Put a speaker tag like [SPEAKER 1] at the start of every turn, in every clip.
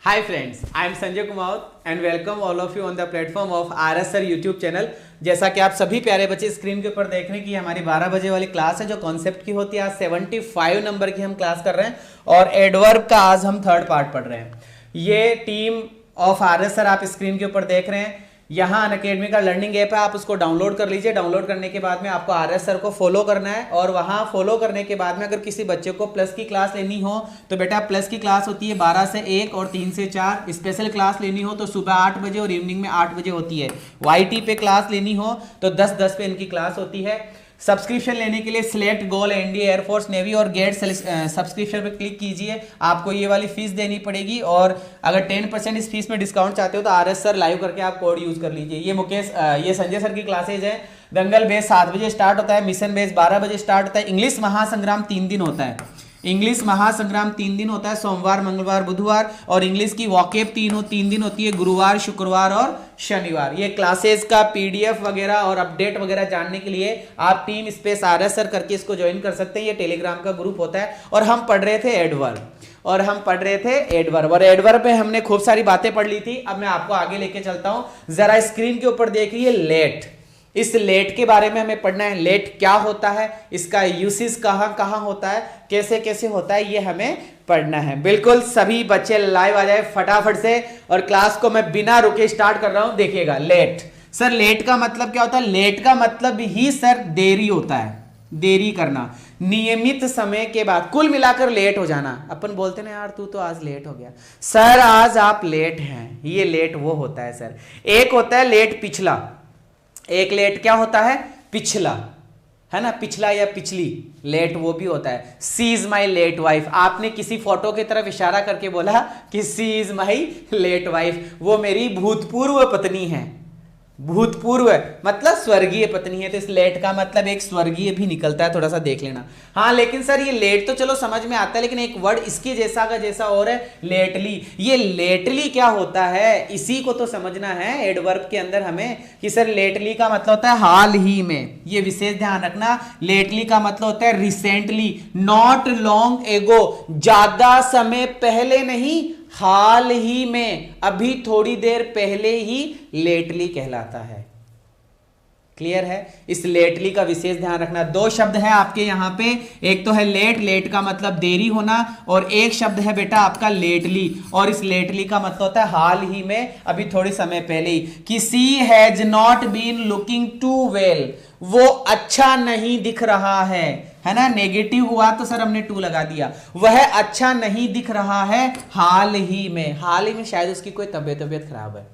[SPEAKER 1] Hi friends, I am Sanjay Kumar and welcome all of you on the platform of RS Sir YouTube channel. जैसा कि आप सभी प्यारे बच्चे screen के ऊपर देख रहे हैं कि हमारी 12 बजे वाली क्लास है जो कॉन्सेप्ट की होती है। आज 75 नंबर की हम क्लास कर रहे हैं और एडवर्ब का आज हम थर्ड पार्ट पढ़ रहे हैं। ये टीम ऑफ RS सर आप स्क्रीन के ऊपर देख रहे हैं। यहाँ अनअकैडमी का लर्निंग ऐप है, आप उसको डाउनलोड कर लीजिए। डाउनलोड करने के बाद में आपको RS सर को फॉलो करना है और वहाँ फॉलो करने के बाद में अगर किसी बच्चे को प्लस की क्लास लेनी हो तो बेटा प्लस की क्लास होती है 12 से 1 और 3 से 4। स्पेशल क्लास लेनी हो तो सुबह 8 बजे और इवनिंग में 8 बजे होती है। YT पे क्लास लेनी हो तो 10-10 पे इनकी क्लास होती है। सब्सक्रिप्शन लेने के लिए सिलेक्ट गोल एनडीए एयरफोर्स नेवी और गेट सब्सक्रिप्शन पे क्लिक कीजिए। आपको ये वाली फीस देनी पड़ेगी और अगर 10% इस फीस में डिस्काउंट चाहते हो तो RS सर लाइव करके आप कोड यूज कर लीजिए। ये संजय सर की क्लासेज है। दंगल बेस 7 बजे स्टार्ट होता है, मिशन बेस 12 बजे स्टार्ट होता है। इंग्लिश महासंग्राम 3 दिन होता है। इंग्लिश महासंग्राम 3 दिन होता है, सोमवार मंगलवार बुधवार। और इंग्लिश की वॉकेब 3 दिन होती है, गुरुवार शुक्रवार और शनिवार। ये क्लासेस का PDF वगैरह और अपडेट वगैरह जानने के लिए आप टीम स्पेस RS सर करके इसको ज्वाइन कर सकते हैं। ये टेलीग्राम का ग्रुप होता है। और हम पढ़ रहे थे एडवर्ब और एडवर्ब पे हमने खूब सारी बातें पढ़ ली थी। अब मैं आपको आगे लेके चलता हूं। जरा स्क्रीन के ऊपर देखिए लेट। इस लेट के बारे में हमें पढ़ना है। लेट क्या होता है, इसका यूसेज कहां कहां होता है, कैसे कैसे होता है, ये हमें पढ़ना है। बिल्कुल सभी बच्चे लाइव आ जाए फटाफट से। और क्लास को मैं बिना रुके स्टार्ट कर रहा हूं। देखिएगा लेट। सर लेट का मतलब क्या होता है? लेट का मतलब ही सर देरी होता है, देरी करना, नियमित समय के बाद। कुल मिलाकर लेट हो जाना। अपन बोलते ना यार तू तो आज लेट हो गया, सर आज आप लेट हैं, ये लेट वो होता है सर। एक होता है लेट पिछला, एक लेट क्या होता है? पिछला, है ना, पिछला या पिछली लेट वो भी होता है। सी इज माई लेट वाइफ। आपने किसी फोटो की तरफ इशारा करके बोला कि सी इज माई लेट वाइफ, वो मेरी भूतपूर्व पत्नी है। भूतपूर्व मतलब स्वर्गीय पत्नी है, तो इस लेट का मतलब एक स्वर्गीय भी निकलता है, थोड़ा सा देख लेना। हाँ लेकिन सर ये लेट तो चलो समझ में आता है, लेकिन एक वर्ड इसके जैसा का जैसा और है लेटली। ये लेटली क्या होता है, इसी को तो समझना है एडवर्ब के अंदर हमें कि सर लेटली का मतलब होता है हाल ही में। ये विशेष ध्यान रखना। लेटली का मतलब होता है रिसेंटली, नॉट लॉन्ग एगो, ज्यादा समय पहले नहीं, हाल ही में, अभी थोड़ी देर पहले ही लेटली कहलाता है। क्लियर है? इस लेटली का विशेष ध्यान रखना। दो शब्द है आपके यहां पे, एक तो है लेट, लेट का मतलब देरी होना, और एक शब्द है बेटा आपका लेटली, और इस लेटली का मतलब होता है हाल ही में, अभी थोड़े समय पहले ही। कि she has not been looking too well, वो अच्छा नहीं दिख रहा है ना। नेगेटिव हुआ तो सर हमने टू लगा दिया। वह अच्छा नहीं दिख रहा है हाल ही में। हाल ही में शायद उसकी कोई तबीयत खराब है।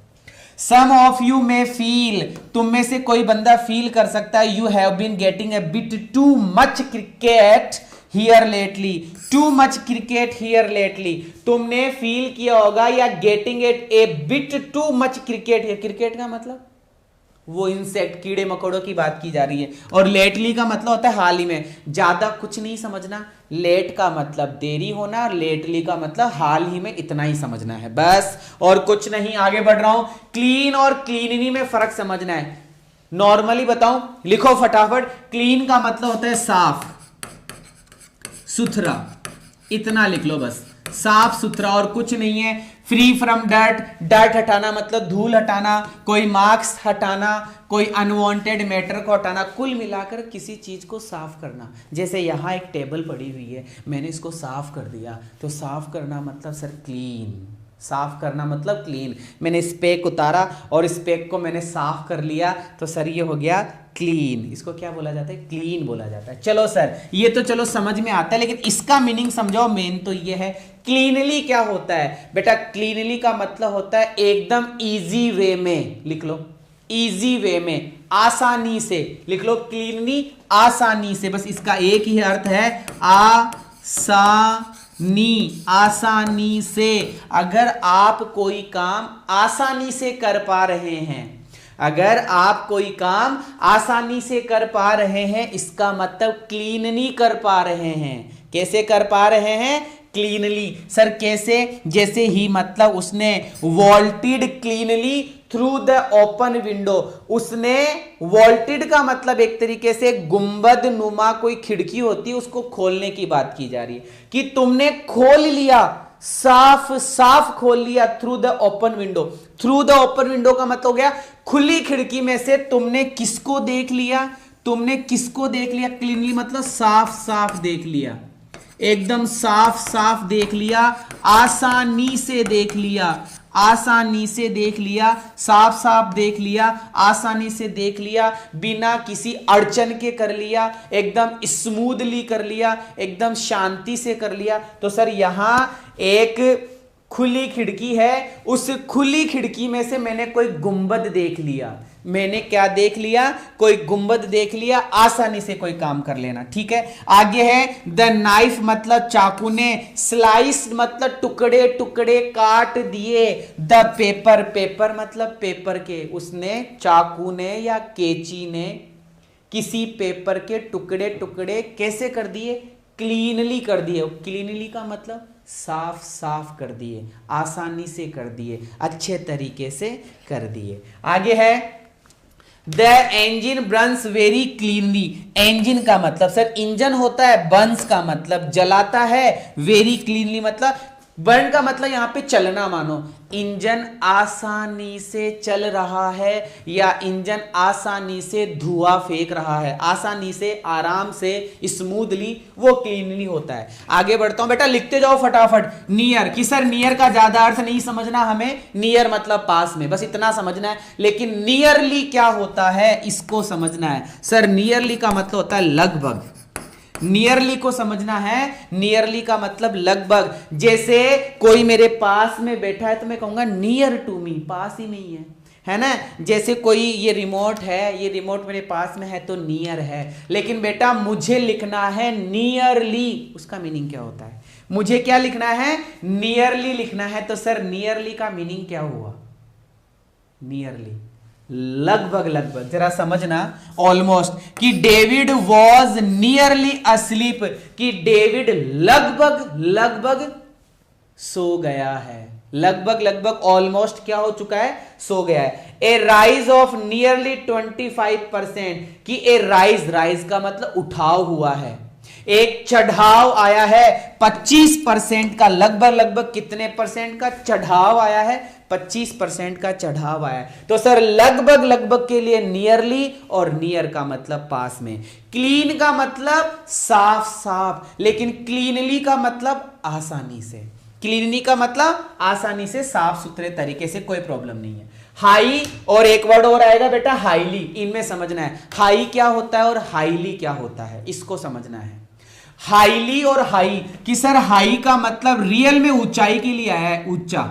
[SPEAKER 1] Some of you may feel, तुम में से कोई बंदा फील कर सकता है, you have been getting a bit too much cricket here lately. Too much cricket here lately, तुमने फील किया होगा या getting it a bit too much cricket here. Cricket का मतलब वो इंसेक्ट, कीड़े मकोड़ों की बात की जा रही है। और लेटली का मतलब होता है हाल ही में। ज्यादा कुछ नहीं समझना। लेट का मतलब देरी होना, लेटली का मतलब हाल ही में, इतना ही समझना है बस, और कुछ नहीं। आगे बढ़ रहा हूं। क्लीन और क्लीनली में फर्क समझना है। नॉर्मली बताऊं, लिखो फटाफट। क्लीन का मतलब होता है साफ सुथरा, इतना लिख लो बस, साफ सुथरा और कुछ नहीं है। फ्री फ्रॉम डर्ट, डर्ट हटाना मतलब धूल हटाना, कोई मार्क्स हटाना, कोई अनवांटेड मैटर को हटाना, कुल मिलाकर किसी चीज को साफ करना। जैसे यहाँ एक टेबल पड़ी हुई है, मैंने इसको साफ कर दिया, तो साफ करना मतलब सर क्लीन। साफ करना मतलब क्लीन। मैंने स्पेक उतारा और स्पेक को मैंने साफ कर लिया, तो सर ये हो गया क्लीन। इसको क्या बोला जाता है? क्लीन बोला जाता है। चलो सर ये तो चलो समझ में आता है, लेकिन इसका मीनिंग समझाओ। मेन तो ये है क्लीनली क्या होता है बेटा। क्लीनली का मतलब होता है एकदम इजी वे में, लिख लो इजी वे में, आसानी से। लिख लो क्लीनली, आसानी से। बस इसका एक ही अर्थ है, आसानी से। अगर आप कोई काम आसानी से कर पा रहे हैं, अगर आप कोई काम आसानी से कर पा रहे हैं, इसका मतलब क्लीनली कर पा रहे हैं। कैसे कर पा रहे हैं? क्लीनली। सर कैसे? जैसे ही मतलब उसने vaulted cleanly through the open window. उसने वॉल्टेड का मतलब एक तरीके से गुंबद नुमा कोई खिड़की होती है, उसको खोलने की बात की जा रही है कि तुमने खोल लिया साफ साफ खोल लिया through the open window. Through the open window का मतलब हो गया खुली खिड़की में से तुमने किसको देख लिया, तुमने किसको देख लिया, क्लीनली मतलब साफ साफ देख लिया, एकदम साफ साफ देख लिया, आसानी से देख लिया, आसानी से देख लिया, साफ साफ देख लिया, आसानी से देख लिया, बिना किसी अड़चन के कर लिया, एकदम स्मूथली कर लिया, एकदम शांति से कर लिया। तो सर यहां एक खुली खिड़की है, उस खुली खिड़की में से मैंने कोई गुंबद देख लिया, मैंने क्या देख लिया, कोई गुंबद देख लिया, आसानी से कोई काम कर लेना। ठीक है, आगे है द नाइफ मतलब चाकू ने, स्लाइस मतलब टुकड़े टुकड़े काट दिए, द पेपर, पेपर मतलब पेपर के, उसने चाकू ने या केची ने किसी पेपर के टुकड़े टुकड़े कैसे कर दिए, क्लीनली कर दिए। क्लीनली का मतलब साफ साफ कर दिए, आसानी से कर दिए, अच्छे तरीके से कर दिए। आगे है the engine Burns very cleanly. Engine का मतलब सर इंजन होता है, बर्न्स का मतलब जलाता है, वेरी क्लीनली मतलब बर्न का मतलब यहां पे चलना, मानो इंजन आसानी से चल रहा है या इंजन आसानी से धुआं फेंक रहा है, आसानी से, आराम से, स्मूथली, वो क्लीनली होता है। आगे बढ़ता हूं बेटा, लिखते जाओ फटाफट। नियर कि सर नियर का ज्यादा अर्थ नहीं समझना हमें, नियर मतलब पास में, बस इतना समझना है। लेकिन नियरली क्या होता है इसको समझना है। सर नियरली का मतलब होता है लगभग, नियरली को समझना है। नियरली का मतलब लगभग, जैसे कोई मेरे पास में बैठा है तो मैं कहूंगा नियर टू मी, पास ही नहीं है ना। जैसे कोई ये रिमोट है, ये रिमोट मेरे पास में है तो नियर है। लेकिन बेटा मुझे लिखना है नियरली, उसका मीनिंग क्या होता है, मुझे क्या लिखना है, नियरली लिखना है। तो सर नियरली का मीनिंग क्या हुआ, नियरली लगभग, लगभग जरा समझना, ऑलमोस्ट कि डेविड वॉज नियरली अस्लीप, कि डेविड लगभग लगभग सो गया है, लगभग लगभग ऑलमोस्ट क्या हो चुका है, सो गया है। ए राइज ऑफ नियरली 25%, कि ए राइज, राइज का मतलब उठाव हुआ है, एक चढ़ाव आया है 25% का, लगभग लगभग कितने परसेंट का चढ़ाव आया है, 25% का चढ़ाव आया है। तो सर लगभग लगभग के लिए नियरली, और नियर का मतलब पास में। क्लीन का मतलब साफ साफ, लेकिन क्लीनली का मतलब आसानी से, क्लीनली का मतलब आसानी से, साफ सुथरे तरीके से, कोई प्रॉब्लम नहीं है। हाई और एक वर्ड और आएगा बेटा हाईली, इनमें समझना है हाई क्या होता है और हाईली क्या होता है, इसको समझना है। हाईली और हाई, कि सर हाई का मतलब रियल में ऊंचाई के लिए आया है, ऊंचा,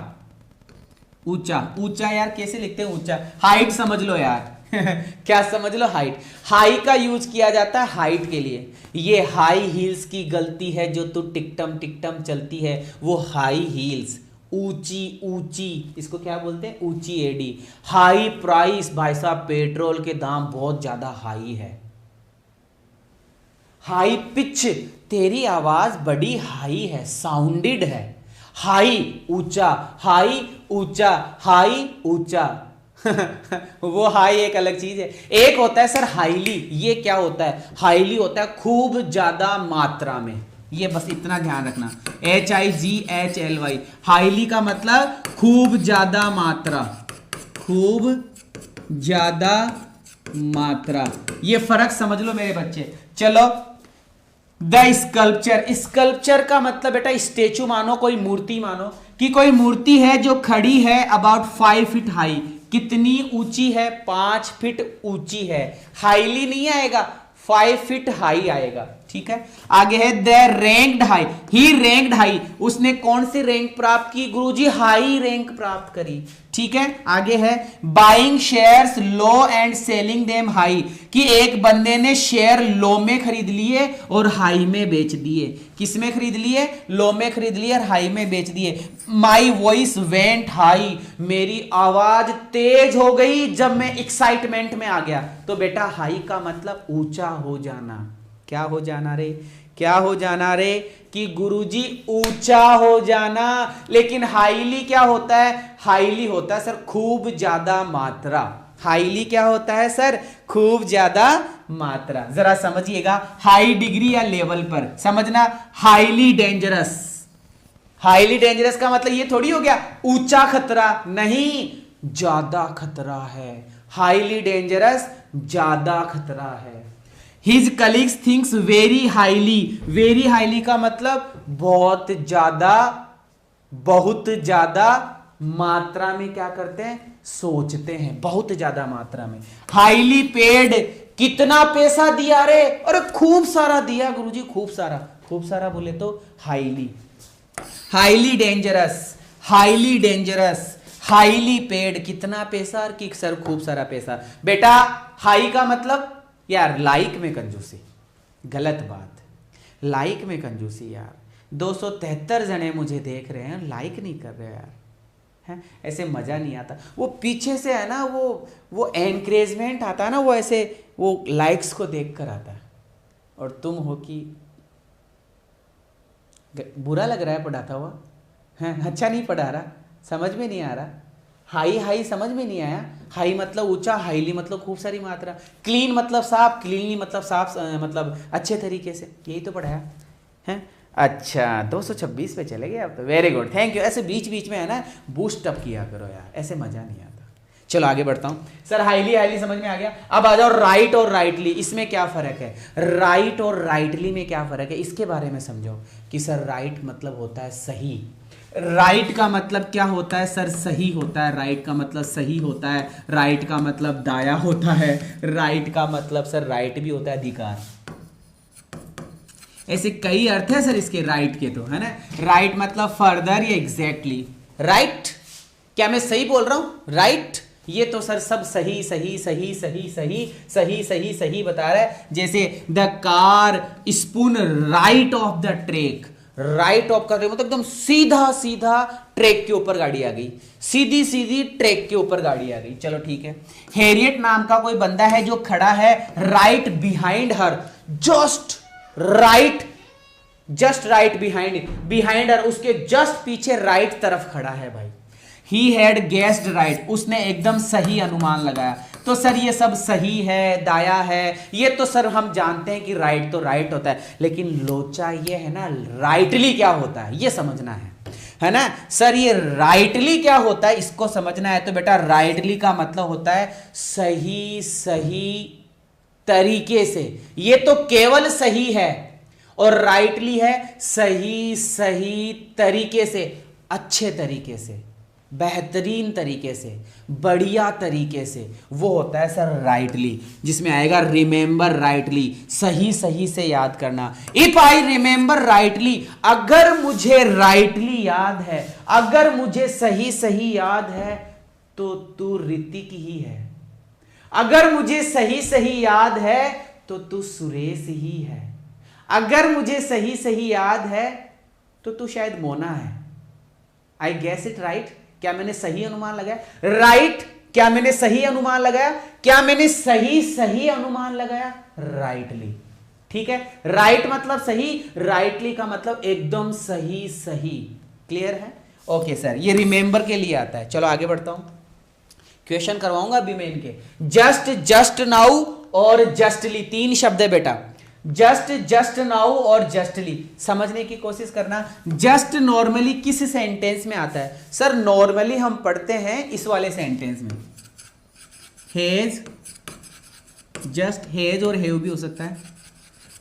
[SPEAKER 1] ऊंचा, ऊंचा यार कैसे लिखते हैं ऊंचा, हाइट समझ लो यार क्या समझ लो, हाइट। हाई का यूज किया जाता है हाइट के लिए। ये हाई हील्स की गलती है जो तू टिकटम टिकटम चलती है, वो हाई हील्स, ऊंची ऊंची, इसको क्या बोलते हैं, ऊंची एडी। हाई प्राइस, भाई साहब पेट्रोल के दाम बहुत ज्यादा हाई है। हाई पिच, तेरी आवाज बड़ी हाई है, साउंडेड है। हाई ऊंचा, हाई ऊंचा, हाई ऊंचा वो हाई एक अलग चीज है। एक होता है सर हाईली, ये क्या होता है, हाईली होता है खूब ज्यादा मात्रा में, ये बस इतना ध्यान रखना, HIGHLY, हाईली का मतलब खूब ज्यादा मात्रा, खूब ज्यादा मात्रा, ये फर्क समझ लो मेरे बच्चे। चलो द स्कल्पचर, स्कल्पचर का मतलब बेटा स्टेचू मानो, कोई मूर्ति मानो, कि कोई मूर्ति है जो खड़ी है अबाउट 5 फीट हाई, कितनी ऊंची है, 5 फीट ऊंची है। हाईली नहीं आएगा, 5 फीट हाई आएगा। ठीक है, आगे है the ranked high, he ranked high, उसने कौन सी रैंक प्राप्त की गुरुजी, हाई रैंक प्राप्त करी। ठीक है, आगे है buying shares low and selling them high, कि एक बंदे ने शेयर लो में खरीद लिए और हाई में बेच दिए। किस में खरीद लिए, लो में खरीद लिए और हाई में बेच दिए। माई वॉइस वेंट हाई, मेरी आवाज तेज हो गई जब मैं एक्साइटमेंट में आ गया। तो बेटा हाई का मतलब ऊंचा हो जाना, क्या हो जाना रे, क्या हो जाना रे, कि गुरुजी ऊंचा हो जाना। लेकिन हाईली क्या होता है, हाईली होता है सर खूब ज्यादा मात्रा। हाईली क्या होता है सर, खूब ज्यादा मात्रा। जरा समझिएगा, हाई डिग्री या लेवल पर समझना, हाईली डेंजरस, हाईली डेंजरस का मतलब ये थोड़ी हो गया ऊंचा खतरा, नहीं, ज्यादा खतरा है। हाईली डेंजरस ज्यादा खतरा है। His colleagues thinks very highly, very highly का मतलब बहुत ज्यादा मात्रा में क्या करते हैं, सोचते हैं, बहुत ज्यादा मात्रा में। हाईली पेड, कितना पैसा दिया रे, अरे खूब सारा दिया गुरुजी, खूब सारा, खूब सारा बोले तो highly. Highly dangerous, highly dangerous, highly paid, कितना पैसा, और कि सर खूब सारा पैसा। बेटा हाई का मतलब यार लाइक में कंजूसी, गलत बात, लाइक में कंजूसी यार। 273 जने मुझे देख रहे हैं, लाइक नहीं कर रहे यार, है ऐसे मजा नहीं आता। वो पीछे से है ना, वो एनकरेजमेंट आता है ना, वो ऐसे वो लाइक्स को देख कर आता है। और तुम हो कि बुरा लग रहा है पढ़ाता हुआ, है अच्छा नहीं पढ़ा रहा, समझ में नहीं आ रहा। हाई हाई समझ में नहीं आया, हाई मतलब ऊंचा, हाईली मतलब खूब सारी मात्रा, क्लीन मतलब साफ, क्लीनली मतलब साफ, मतलब अच्छे तरीके से, यही तो पढ़ाया है। अच्छा 226 पे चले गए आप तो, वेरी गुड, थैंक यू। ऐसे बीच बीच में है ना बूस्ट अप किया करो यार, ऐसे मजा नहीं आता। चलो आगे बढ़ता हूं सर, हाईली हाईली समझ में आ गया। अब आ जाओ राइट और राइटली, इसमें क्या फर्क है, राइट और राइटली में क्या फर्क है, इसके बारे में समझो। कि सर राइट मतलब होता है सही, राइट का मतलब क्या होता है सर, सही होता है। राइट का मतलब सही होता है, राइट का मतलब दाया होता है, राइट का मतलब सर राइट भी होता है अधिकार। ऐसे कई अर्थ है सर इसके राइट के, तो है ना। राइट मतलब फर्दर या एग्जैक्टली, राइट, क्या मैं सही बोल रहा हूं, राइट, ये तो सर सब सही सही सही सही सही सही सही सही बता रहा है। जैसे the car spoon right of the track, right of का मतलब एकदम सीधा सीधा ट्रैक के ऊपर गाड़ी आ गई, सीधी सीधी ट्रैक के ऊपर गाड़ी आ गई। चलो ठीक है। हैरियट नाम का कोई बंदा है जो खड़ा है right behind her, just right, just right behind, behind her, उसके जस्ट पीछे राइट तरफ खड़ा है भाई। ही हैड गेस्ड राइट, उसने एकदम सही अनुमान लगाया। तो सर ये सब सही है, दाया है, ये तो सर हम जानते हैं कि राइट तो राइट होता है, लेकिन लोचा ये है ना राइटली क्या होता है ये समझना है ना सर। ये राइटली क्या होता है इसको समझना है। तो बेटा राइटली का मतलब होता है सही सही तरीके से, ये तो केवल सही है, और राइटली है सही सही तरीके से, अच्छे तरीके से, बेहतरीन तरीके से, बढ़िया तरीके से, वो होता है सर राइटली, जिसमें आएगा रिमेंबर राइटली, सही सही से याद करना। इफ आई रिमेंबर राइटली, अगर मुझे राइटली याद है, अगर मुझे सही सही याद है, तो तू ऋतिक ही है। अगर मुझे सही सही याद है तो तू सुरेश ही है। अगर मुझे सही सही याद है तो तू शायद मोना है। आई गेस इट राइट, क्या मैंने सही अनुमान लगाया, राइट, क्या मैंने सही अनुमान लगाया, क्या मैंने सही सही अनुमान लगाया, राइटली। ठीक है, राइट मतलब सही, राइटली का मतलब एकदम सही सही। क्लियर है? ओके सर, ये रिमेंबर के लिए आता है। चलो आगे बढ़ता हूं, क्वेश्चन करवाऊंगा अभी मैं इनके। जस्ट, जस्ट नाउ और जस्टली, तीन शब्द है बेटा। जस्ट, जस्ट नाउ और जस्टली समझने की कोशिश करना। जस्ट नॉर्मली किस सेंटेंस में आता है सर? नॉर्मली हम पढ़ते हैं इस वाले सेंटेंस में, हैज, जस्ट, हैज और हैव भी हो सकता है,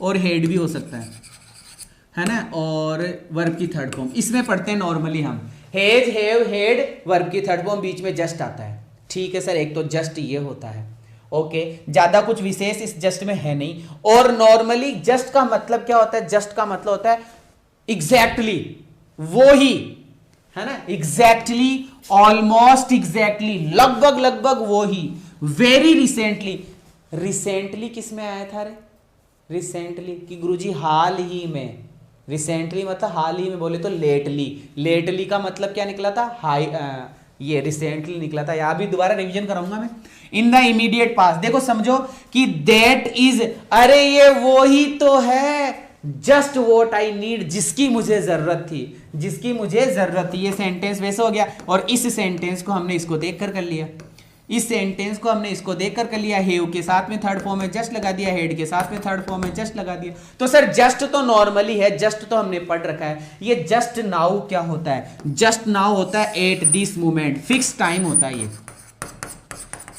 [SPEAKER 1] और हेड भी हो सकता है ना, और वर्ब की थर्ड फॉर्म इसमें पढ़ते हैं नॉर्मली हम। हैज, हैव, हेड, वर्ब की थर्ड फॉर्म, बीच में जस्ट आता है। ठीक है सर, एक तो जस्ट ये होता है। ओके, ज्यादा कुछ विशेष इस जस्ट में है नहीं। और नॉर्मली जस्ट का मतलब क्या होता है? जस्ट का मतलब होता है एग्जैक्टली, वो ही, है ना, एग्जैक्टली, ऑलमोस्ट एग्जैक्टली, लगभग लगभग वो ही, वेरी रिसेंटली। रिसेंटली किस में आया था रे? रिसेंटली कि गुरुजी हाल ही में। रिसेंटली मतलब हाल ही में, बोले तो लेटली। लेटली का मतलब क्या निकला था? हाई, ये रिसेंटली निकला था। यहां भी दोबारा रिवीजन कराऊंगा मैं। इन द इमीडिएट पास, देखो समझो कि दैट इज, अरे ये वो ही तो है, जस्ट वॉट आई नीड, जिसकी मुझे जरूरत थी, जिसकी मुझे जरूरत थी। ये सेंटेंस वैसे हो गया, और इस सेंटेंस को हमने इसको देखकर कर लिया। इस सेंटेंस को हमने इसको देखकर कर लिया, हैव के साथ में थर्ड फॉर्म में जस्ट लगा दिया, हेड के साथ में थर्ड फॉर्म में जस्ट लगा दिया। तो सर जस्ट तो नॉर्मली है, जस्ट तो हमने पढ़ रखा है। ये जस्ट नाउ क्या होता है? जस्ट नाउ होता है at this moment, fix time होता है।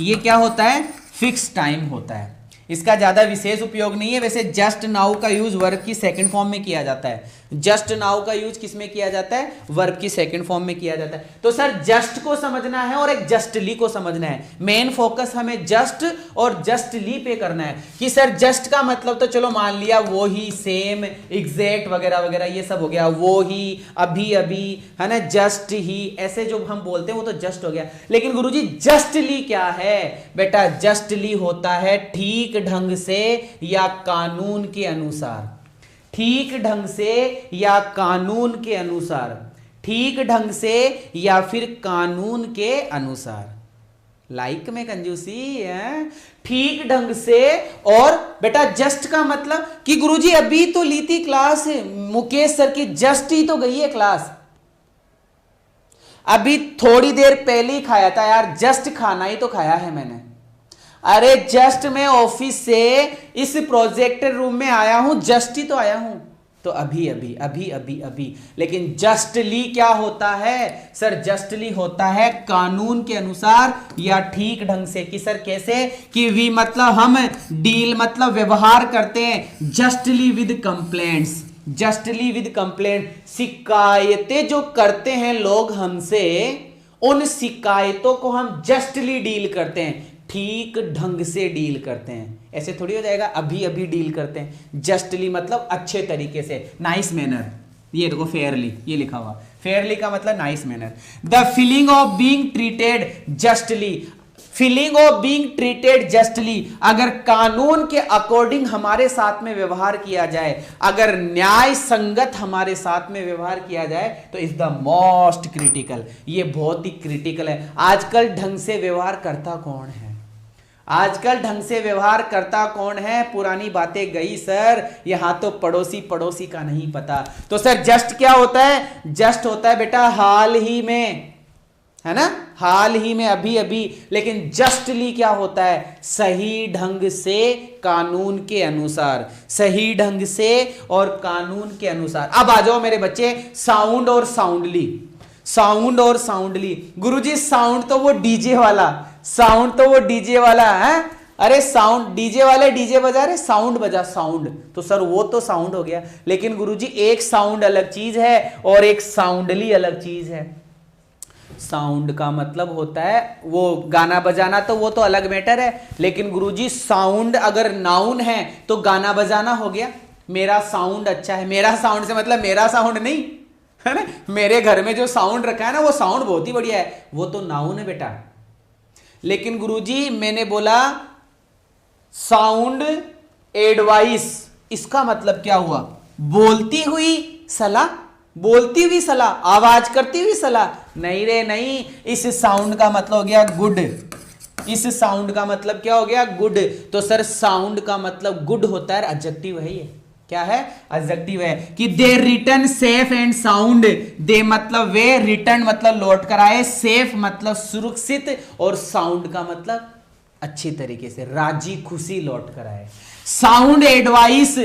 [SPEAKER 1] ये क्या होता है? फिक्स टाइम होता है। इसका ज्यादा विशेष उपयोग नहीं है। वैसे जस्ट नाउ का यूज वर्ब की सेकंड फॉर्म में किया जाता है। जस्ट नाउ का यूज किस में किया जाता है? वर्ब की सेकंड फॉर्म में किया जाता है। तो सर जस्ट को समझना है और एक जस्टली को समझना है। मेन फोकस हमें जस्ट और जस्टली पे करना है कि सर जस्ट का मतलब तो चलो मान लिया वो ही, सेम, एग्जैक्ट वगैरह वगैरह ये सब हो गया, वो ही, अभी अभी, है ना, जस्ट ही, ऐसे जो हम बोलते हैं वो तो जस्ट हो गया। लेकिन गुरुजी जस्टली क्या है? बेटा जस्टली होता है ठीक ढंग से या कानून के अनुसार। ठीक ढंग से या कानून के अनुसार, ठीक ढंग से या फिर कानून के अनुसार। लाइक में कंजूसी है। ठीक ढंग से। और बेटा जस्ट का मतलब कि गुरुजी अभी तो ली थी क्लास मुकेश सर की, जस्ट ही तो गई है क्लास, अभी थोड़ी देर पहले ही खाया था यार, जस्ट खाना ही तो खाया है मैंने। अरे जस्ट मैं ऑफिस से इस प्रोजेक्टर रूम में आया हूं, जस्ट ही तो आया हूं। तो अभी अभी अभी अभी अभी। लेकिन जस्टली क्या होता है? सर जस्टली होता है कानून के अनुसार या ठीक ढंग से। कि सर कैसे? कि वी मतलब हम, डील मतलब व्यवहार करते हैं justly with complaints. Justly with complaint, शिकायतें जो करते हैं लोग हमसे, उन शिकायतों को हम जस्टली डील करते हैं, ठीक ढंग से डील करते हैं। ऐसे थोड़ी हो जाएगा अभी अभी डील करते हैं। जस्टली मतलब अच्छे तरीके से, नाइस मैनर। ये देखो फेयरली, ये लिखा हुआ, फेयरली का मतलब nice manner. The feeling of being treated justly, feeling of being treated justly, अगर कानून के अकॉर्डिंग हमारे साथ में व्यवहार किया जाए, अगर न्याय संगत हमारे साथ में व्यवहार किया जाए तो इज द मोस्ट क्रिटिकल। ये बहुत ही क्रिटिकल है। आजकल ढंग से व्यवहार करता कौन है? आजकल ढंग से व्यवहार करता कौन है? पुरानी बातें गई सर, यहां तो पड़ोसी पड़ोसी का नहीं पता। तो सर जस्ट क्या होता है? जस्ट होता है बेटा हाल ही में, है ना, हाल ही में, अभी अभी। लेकिन जस्टली क्या होता है? सही ढंग से, कानून के अनुसार, सही ढंग से और कानून के अनुसार। अब आ जाओ मेरे बच्चे, साउंड और साउंडली। साउंड और साउंडली, गुरुजी साउंड तो वो डीजे वाला, साउंड तो वो डीजे वाला है। अरे साउंड, डीजे वाले डीजे बजा रहे, साउंड बजा, साउंड तो सर वो तो साउंड हो गया। लेकिन गुरुजी एक साउंड अलग चीज है और एक साउंडली अलग चीज है। साउंड का मतलब होता है वो गाना बजाना, तो वो तो अलग मैटर है। लेकिन गुरुजी साउंड अगर नाउन है तो गाना बजाना हो गया। मेरा साउंड अच्छा है, मेरा साउंड से मतलब मेरा साउंड नहीं, है ना, मेरे घर में जो साउंड रखा है ना वो साउंड बहुत ही बढ़िया है, वो तो नाउन है बेटा। लेकिन गुरुजी मैंने बोला साउंड एडवाइस, इसका मतलब क्या हुआ? बोलती हुई सलाह, बोलती हुई सलाह, आवाज करती हुई सलाह। नहीं रे नहीं, इस साउंड का मतलब हो गया गुड। इस साउंड का मतलब क्या हो गया? गुड। तो सर साउंड का मतलब गुड होता है, एडजेक्टिव है ये। क्या है? एडजेक्टिव है। कि दे रिटर्न सेफ एंड साउंड, दे मतलब वे, रिटर्न मतलब लौट कर आए, सेफ मतलब सुरक्षित, और साउंड का मतलब अच्छी तरीके से, राजी खुशी लौट कर आए। साउंड एडवाइस,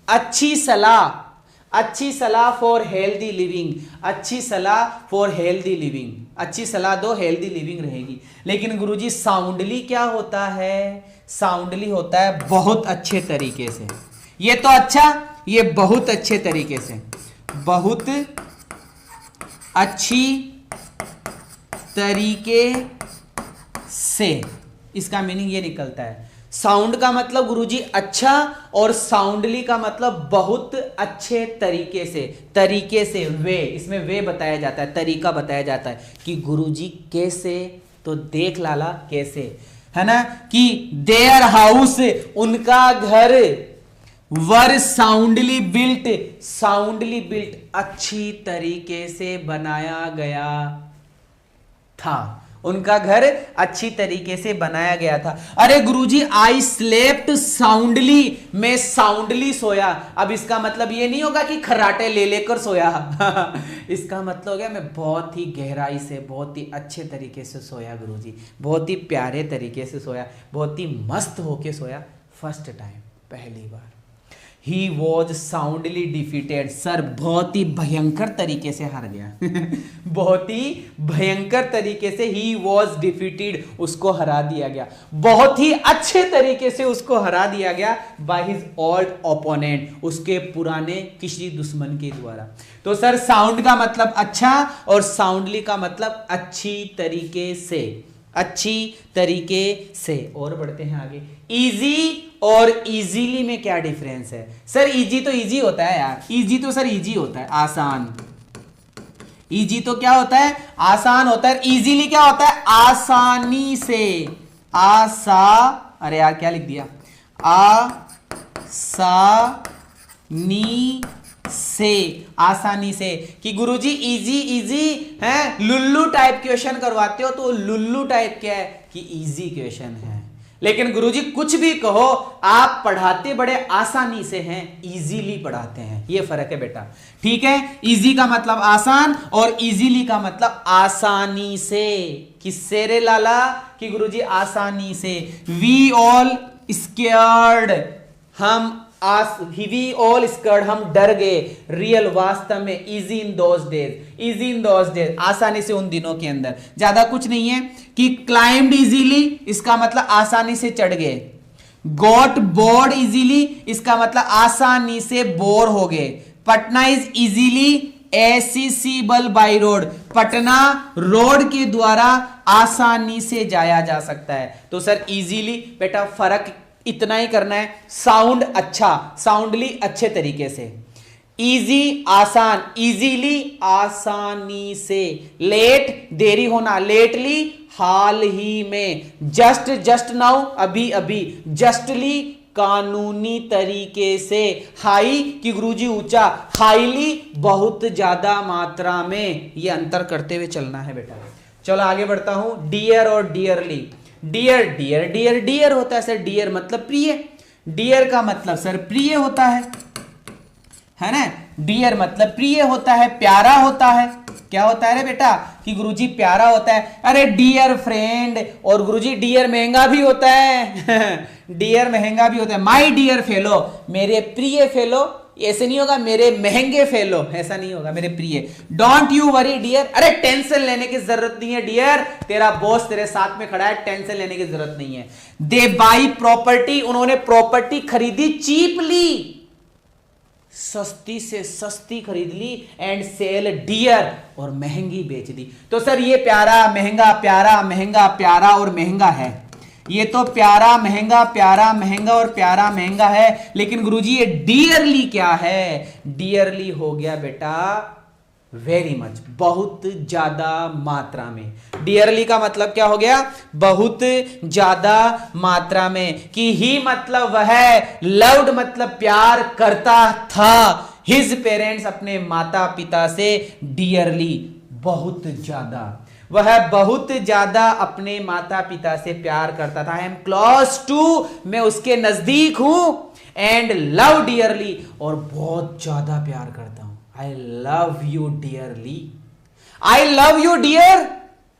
[SPEAKER 1] अच्छी सलाह, अच्छी सलाह फॉर हेल्दी लिविंग, अच्छी सलाह फॉर हेल्दी लिविंग, अच्छी सलाह दो, हेल्दी लिविंग रहेगी। लेकिन गुरुजी साउंडली क्या होता है? साउंडली होता है बहुत अच्छे तरीके से। ये तो अच्छा, ये बहुत अच्छे तरीके से, बहुत अच्छी तरीके से, इसका मीनिंग ये निकलता है। साउंड का मतलब गुरुजी अच्छा, और साउंडली का मतलब बहुत अच्छे तरीके से। तरीके से, वे, इसमें वे बताया जाता है, तरीका बताया जाता है कि गुरुजी कैसे। तो देख लाला कैसे, है ना, कि देयर हाउस, उनका घर, वर साउंडली बिल्ट, साउंडली बिल्ट, अच्छी तरीके से बनाया गया था। उनका घर अच्छी तरीके से बनाया गया था। अरे गुरुजी आई स्लेप्ट साउंडली, मैं साउंडली सोया। अब इसका मतलब ये नहीं होगा कि खर्राटे ले लेकर सोया इसका मतलब हो गया मैं बहुत ही गहराई से, बहुत ही अच्छे तरीके से सोया गुरुजी, बहुत ही प्यारे तरीके से सोया, बहुत ही मस्त होके सोया। फर्स्ट टाइम, पहली बार। He was soundly defeated, sir बहुत ही भयंकर तरीके से हार गया बहुत ही भयंकर तरीके से he was defeated, उसको हरा दिया गया, बहुत ही अच्छे तरीके से उसको हरा दिया गया by his old opponent, उसके पुराने किसी दुश्मन के द्वारा। तो सर साउंड का मतलब अच्छा और साउंडली का मतलब अच्छी तरीके से, अच्छी तरीके से। और बढ़ते हैं आगे। इजी और इजीली में क्या डिफरेंस है? सर इजी तो इजी होता है यार, इजी तो सर इजी होता है, आसान। इजी तो क्या होता है? आसान होता है। इजीली क्या होता है? आसानी से, अरे यार क्या लिख दिया, आसानी से, आसानी से। कि गुरुजी इजी इजी है, लुल्लू टाइप क्वेश्चन करवाते हो तो लुल्लू टाइप क्या है कि इजी क्वेश्चन है। लेकिन गुरुजी कुछ भी कहो, आप पढ़ाते बड़े आसानी से हैं, इजीली पढ़ाते हैं, ये फर्क है बेटा। ठीक है, इजी का मतलब आसान और इजीली का मतलब आसानी से। किससे रे लाला? कि गुरुजी आसानी से। We all scared, we all scared, हम डर गए। रियल, वास्तव में। Easy in those days, easy in those days, आसानी से उन दिनों के अंदर। ज्यादा कुछ नहीं है। कि क्लाइम्ड इजीली, इसका मतलब आसानी से चढ़ गए। गॉट बोर्ड इजीली, इसका मतलब आसानी से बोर हो गए। Patna is easily accessible by road, Patna road के द्वारा आसानी से जाया जा सकता है। तो सर इजीली बेटा फर्क इतना ही करना है, साउंड अच्छा, साउंडली अच्छे तरीके से, इजी आसान, इजीली आसानी से, लेट देरी होना, लेटली हाल ही में, जस्ट जस्ट नाउ अभी अभी, जस्टली कानूनी तरीके से, हाई कि गुरुजी ऊंचा, हाईली बहुत ज्यादा मात्रा में। ये अंतर करते हुए चलना है बेटा। चलो आगे बढ़ता हूं। डियर और dearly. Dear dear dear dear होता है सर, डियर मतलब प्रिय, डियर का मतलब सर प्रिय होता है ना। डियर मतलब प्रिय होता है, प्यारा होता है। क्या होता है रे बेटा? कि गुरुजी प्यारा होता है। अरे डियर फ्रेंड, और गुरुजी डियर महंगा भी होता है डियर महंगा भी होता है। माय डियर फेलो, मेरे प्रिय फेलो, ऐसे नहीं होगा मेरे महंगे फेलो, ऐसा नहीं होगा, मेरे प्रिय। डोंट यू वरी डियर, अरे टेंशन लेने की जरूरत नहीं है डियर, तेरा बॉस तेरे साथ में खड़ा है, टेंशन लेने की जरूरत नहीं है। दे बाई प्रॉपर्टी, उन्होंने प्रॉपर्टी खरीदी। चीपली, सस्ती से सस्ती खरीद ली। एंड सेल डियर, और महंगी बेच दी। तो सर ये प्यारा महंगा, प्यारा महंगा, प्यारा और महंगा है। ये तो प्यारा महंगा, प्यारा महंगा और प्यारा महंगा है। लेकिन गुरुजी ये डियरली क्या है? डियरली हो गया बेटा वेरी मच, बहुत ज्यादा मात्रा में। डियरली का मतलब क्या हो गया? बहुत ज्यादा मात्रा में। कि ही मतलब वह, लव्ड मतलब प्यार करता था, हिज पेरेंट्स अपने माता पिता से, डियरली बहुत ज्यादा, वह बहुत ज्यादा अपने माता पिता से प्यार करता था। आई एम क्लोज टू, मैं उसके नजदीक हूं। एंड लव डियरली, और बहुत ज्यादा प्यार करता हूं। I love you dearly, I love you dear,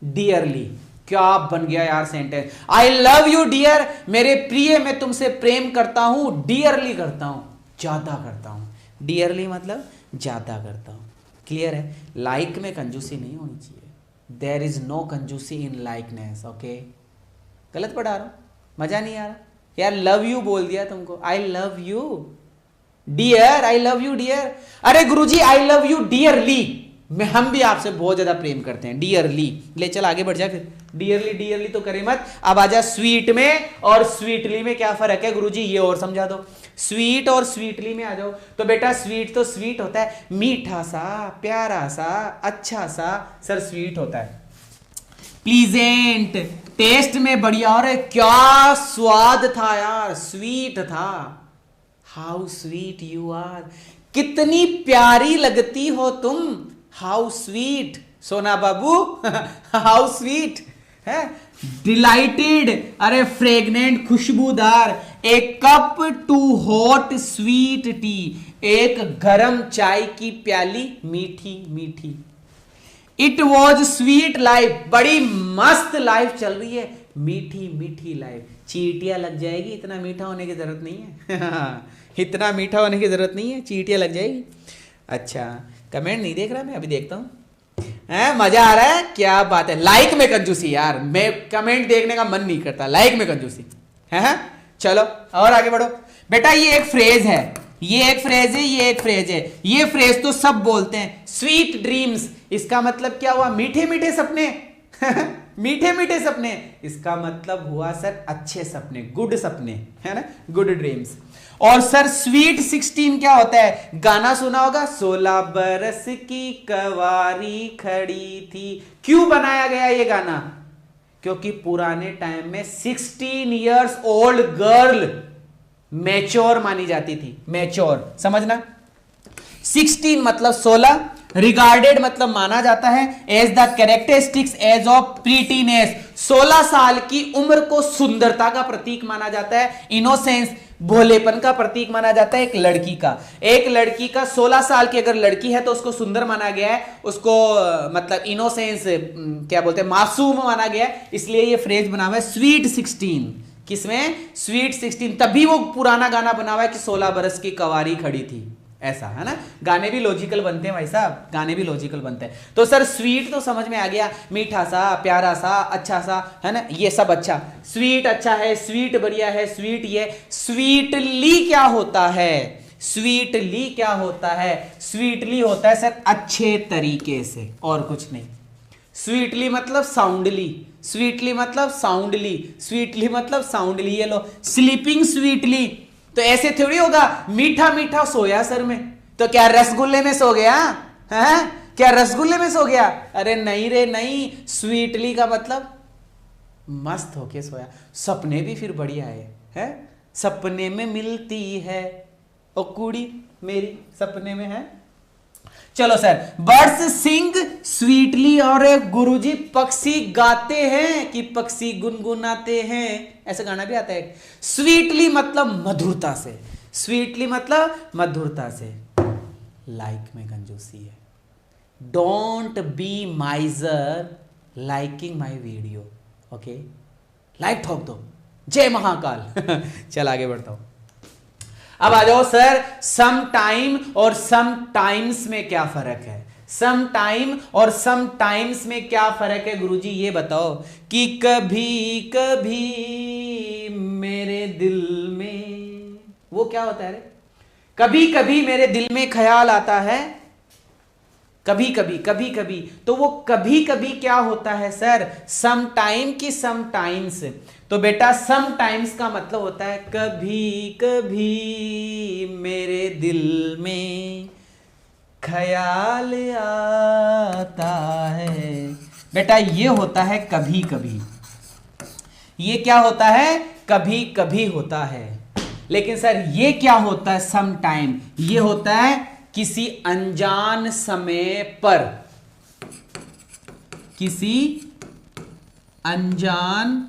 [SPEAKER 1] dearly. क्या बन गया यार sentence? I love you dear, मेरे प्रिय मैं तुमसे प्रेम करता हूं, डियरली करता हूं, ज्यादा करता हूं। डियरली मतलब ज्यादा करता हूं। क्लियर है? लाइक में कंजूसी नहीं होनी चाहिए। देयर इज नो कंजूसी इन लाइकनेस। ओके, गलत पढ़ा रहा हूं, मजा नहीं आ रहा यार। लव यू बोल दिया तुमको, I love you dear, I love you dear. अरे गुरुजी आई लव यू डियरली, हम भी आपसे बहुत ज्यादा प्रेम करते हैं, डियरली। ले चल आगे बढ़ जाए फिर। डियरली डियरली तो करे मत, अब आजा स्वीट में और स्वीटली में क्या फर्क है गुरुजी, ये और समझा दो। स्वीट और स्वीटली में आ जाओ। तो बेटा स्वीट तो स्वीट होता है, मीठा सा, प्यारा सा, अच्छा सा, सर स्वीट होता है। प्लीजेंट, टेस्ट में बढ़िया, और क्या स्वाद था यार, स्वीट था। हाउ स्वीट यू आर, कितनी प्यारी लगती हो तुम। हाउ स्वीट, सोना बाबू हाउ स्वीट। है, डिलाइटेड अरे फ्रेगनेंट खुशबूदार, a cup to hot sweet tea, एक गरम चाय की प्याली मीठी मीठी। इट वॉज स्वीट लाइफ, बड़ी मस्त लाइफ चल रही है, मीठी मीठी लाइफ। चींटियां लग जाएगी, इतना मीठा होने की जरूरत नहीं है इतना मीठा होने की जरूरत नहीं है, चींटियां लग जाएगी। अच्छा कमेंट नहीं देख रहा, मैं अभी देखता हूं। मजा आ रहा है, क्या बात है। लाइक में कंजूसी यार, मैं कमेंट देखने का मन नहीं करता, लाइक में कंजूसी है। चलो और आगे बढ़ो बेटा। ये एक फ्रेज है, ये एक फ्रेज है, ये एक फ्रेज है। ये फ्रेज तो सब बोलते हैं, स्वीट ड्रीम्स, इसका मतलब क्या हुआ? मीठे मीठे सपने मीठे मीठे सपने, इसका मतलब हुआ सर अच्छे सपने, गुड सपने, है ना, गुड ड्रीम्स। और सर स्वीट 16 क्या होता है? गाना सुना होगा, 16 बरस की कवारी खड़ी थी। क्यों बनाया गया ये गाना? क्योंकि पुराने टाइम में 16 इयर्स ओल्ड गर्ल मैच्योर मानी जाती थी, मैच्योर, समझना। 16 मतलब 16, रिगार्डेड मतलब माना जाता है, as the characteristics age of prettiness, 16 साल की उम्र को सुंदरता का प्रतीक माना जाता है, इनोसेंस भोलेपन का प्रतीक माना जाता है। एक लड़की का 16 साल की अगर लड़की है तो उसको सुंदर माना गया है, उसको मतलब इनोसेंस क्या बोलते हैं, मासूम माना गया है, इसलिए ये फ्रेज बना हुआ है स्वीट 16। किसमें? स्वीट 16। तभी वो पुराना गाना बना हुआ है कि 16 बरस की कवारी खड़ी थी, ऐसा है ना। गाने भी लॉजिकल बनते हैं भाई साहब, गाने भी लॉजिकल बनते हैं। तो सर स्वीट तो समझ में आ गया, मीठा सा, प्यारा सा, अच्छा सा, है ना, ये सब अच्छा। स्वीट अच्छा है, स्वीट बढ़िया है, स्वीट ये। स्वीटली क्या होता है? स्वीटली क्या होता है? स्वीटली होता है सर अच्छे तरीके से, और कुछ नहीं। स्वीटली मतलब साउंडली, स्वीटली मतलब साउंडली, स्वीटली मतलब साउंडली। ये लो, स्लीपिंग स्वीटली, तो ऐसे थोड़ी होगा मीठा मीठा सोया सर में, तो क्या रसगुल्ले में सो गया है? क्या रसगुल्ले में सो गया? अरे नहीं रे नहीं, स्वीटली का मतलब मस्त होके सोया। सपने भी फिर बढ़िया है? सपने में मिलती है ओ कुड़ी मेरी, सपने में है। चलो सर, बर्ड्स सिंग स्वीटली, और गुरुजी पक्षी गाते हैं कि पक्षी गुनगुनाते हैं, ऐसा गाना भी आता है। स्वीटली मतलब मधुरता से, स्वीटली मतलब मधुरता से। लाइक में कंजूसी है। Don't be माइजर liking my video, okay, like ठोक दो, जय महाकाल चल आगे बढ़ता हूं। अब आ जाओ सर, सम टाइम और सम टाइम्स में क्या फर्क है? सम टाइम और सम टाइम्स में क्या फर्क है गुरुजी, ये बताओ। कि कभी कभी मेरे दिल में, वो क्या होता है रे? कभी कभी मेरे दिल में ख्याल आता है, कभी कभी, कभी कभी, तो वो कभी कभी क्या होता है सर? सम टाइम की सम टाइम्स। तो बेटा सम टाइम्स का मतलब होता है कभी कभी मेरे दिल में ख्याल आता है। बेटा ये होता है कभी कभी, ये क्या होता है? कभी कभी होता है। लेकिन सर ये क्या होता है? सम टाइम, ये होता है किसी अनजान समय पर, किसी अनजान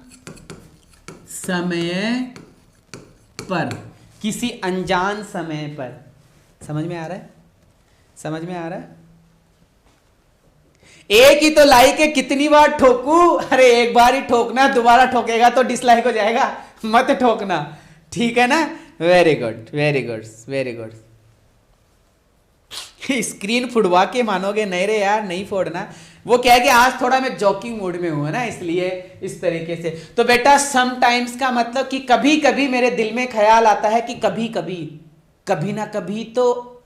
[SPEAKER 1] समय पर, किसी अनजान समय पर। समझ में आ रहा है? समझ में आ रहा है? एक ही तो लाइक है, कितनी बार ठोकू? अरे एक बार ही ठोकना, दोबारा ठोकेगा तो डिसलाइक हो जाएगा, मत ठोकना, ठीक है ना। Very good, very good, very good. Screen फुड़वा के मानोगे नहीं रे यार, नहीं फोड़ना। वो क्या है कि आज थोड़ा मैं जॉकिंग मूड में हूं ना, इसलिए इस तरीके से। तो बेटा सम टाइम्स का मतलब कि कभी कभी मेरे दिल में ख्याल आता है कि कभी कभी, कभी ना कभी, तो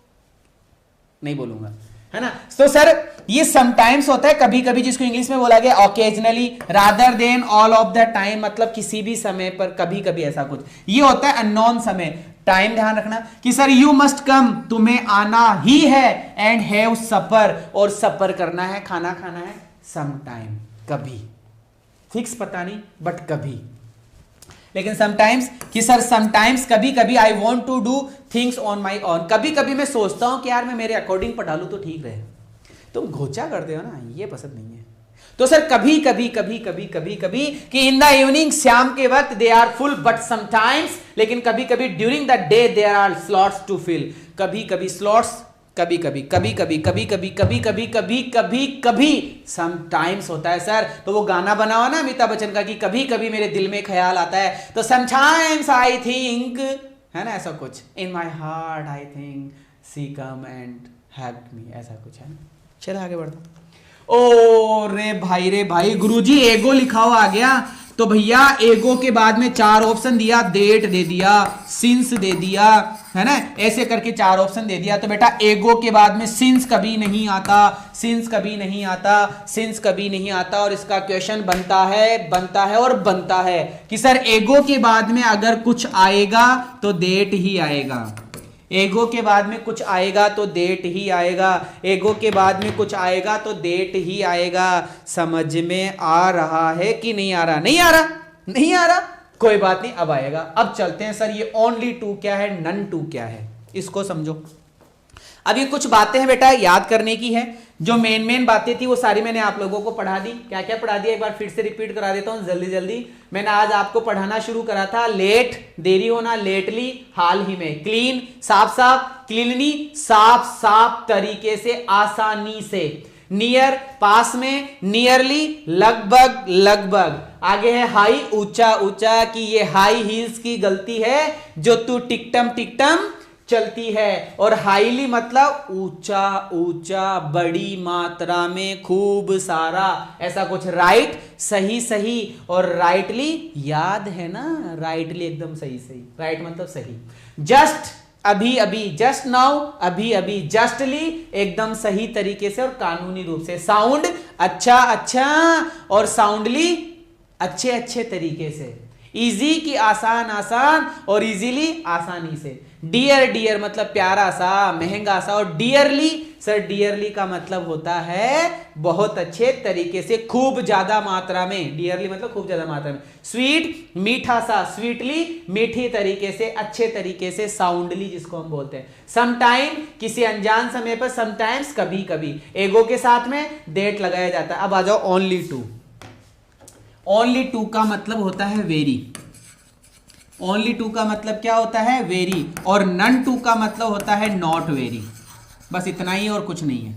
[SPEAKER 1] नहीं बोलूंगा, है ना। तो सर ये समटाइम्स होता है कभी कभी, जिसको इंग्लिश में बोला गया occasionally, rather than all of the time, मतलब किसी भी समय पर, कभी कभी, ऐसा कुछ। ये होता है अननोन समय। टाइम ध्यान रखना कि सर यू मस्ट कम, तुम्हें आना ही है, एंड हैव सपर, और सपर करना है, खाना खाना है। सम टाइम, कभी, फिक्स पता नहीं बट कभी। लेकिन समटाइम्स कि सर समटाइम्स कभी कभी I want to do things on my own, कभी कभी मैं सोचता हूं कि यार मैं मेरे अकॉर्डिंग पर डालू तो ठीक रहे। तुम घोचा करते हो ना, ये पसंद नहीं है। तो सर कभी कभी कभी कभी कभी कभी कि इन द इवनिंग, शाम के वक्त they are full, but sometimes, लेकिन कभी कभी during the day there are slots to fill. कभी कभी स्लॉट्स, कभी कभी कभी कभी कभी कभी कभी कभी कभी कभी कभी समटाइम्स होता है सर। तो वो गाना बना हुआ ना अमिताभ बच्चन का कि कभी कभी मेरे दिल में ख्याल आता है, तो समटाइम्स आई थिंक, है ना ऐसा कुछ, in my heart I think she come and help me, ऐसा कुछ है ना। चलो आगे बढ़ता। ओ रे भाई गुरुजी एगो लिखा हुआ आ गया, तो भैया एगो के बाद में 4 ऑप्शन दिया, डेट दे दिया, सिंस दे दिया, है ना, ऐसे करके 4 ऑप्शन दे दिया। तो बेटा एगो के बाद में सिंस कभी नहीं आता, सिंस कभी नहीं आता, सिंस कभी नहीं आता। और इसका क्वेश्चन बनता है कि सर एगो के बाद में अगर कुछ आएगा तो डेट ही आएगा, एगो के बाद में कुछ आएगा तो डेट ही आएगा, एगो के बाद में कुछ आएगा तो डेट ही आएगा। समझ में आ रहा है कि नहीं आ रहा? नहीं आ रहा, नहीं आ रहा, कोई बात नहीं, अब आएगा। अब चलते हैं सर, ये ओनली टू क्या है, नन टू क्या है, इसको समझो। अब ये कुछ बातें हैं बेटा याद करने की है, जो मेन बातें थी वो सारी मैंने आप लोगों को पढ़ा दी। क्या क्या पढ़ा दिया, एक बार फिर से रिपीट करा देता हूं जल्दी। मैंने आज आपको पढ़ाना शुरू करा था, लेट देरी होना, लेटली हाल ही में, क्लीन साफ साफ, क्लीनली साफ साफ तरीके से, आसानी से, नियर पास में, नियरली लगभग लगभग, आगे है हाई ऊंचा ऊंचा, कि ये हाई हील्स की गलती है जो तू टिकटम चलती है, और हाईली मतलब ऊंचा ऊंचा, बड़ी मात्रा में, खूब सारा, ऐसा कुछ। राइट सही सही, और राइटली याद है ना, राइटली एकदम सही सही, राइट मतलब सही। जस्ट अभी अभी, जस्ट नाउ अभी अभी, जस्टली एकदम सही तरीके से और कानूनी रूप से। साउंड अच्छा अच्छा, और साउंडली अच्छे अच्छे तरीके से। इजी की आसान आसान, और इजीली आसानी से। डियर डियर मतलब प्यारा सा, महंगा सा, और डियरली सर, डियरली का मतलब होता है बहुत अच्छे तरीके से, खूब ज्यादा मात्रा में, डियरली मतलब खूब ज्यादा मात्रा में। स्वीट मीठा सा, स्वीटली मीठी तरीके से, अच्छे तरीके से। साउंडली जिसको हम बोलते हैं। समटाइम किसी अनजान समय पर, समटाइम्स कभी कभी, एगो के साथ में डेट लगाया जाता है। अब आ जाओ ओनली टू। ओनली टू का मतलब होता है वेरी, ओनली टू का मतलब क्या होता है, वेरी, और नन टू का मतलब होता है नॉट वेरी। बस इतना ही और कुछ नहीं है,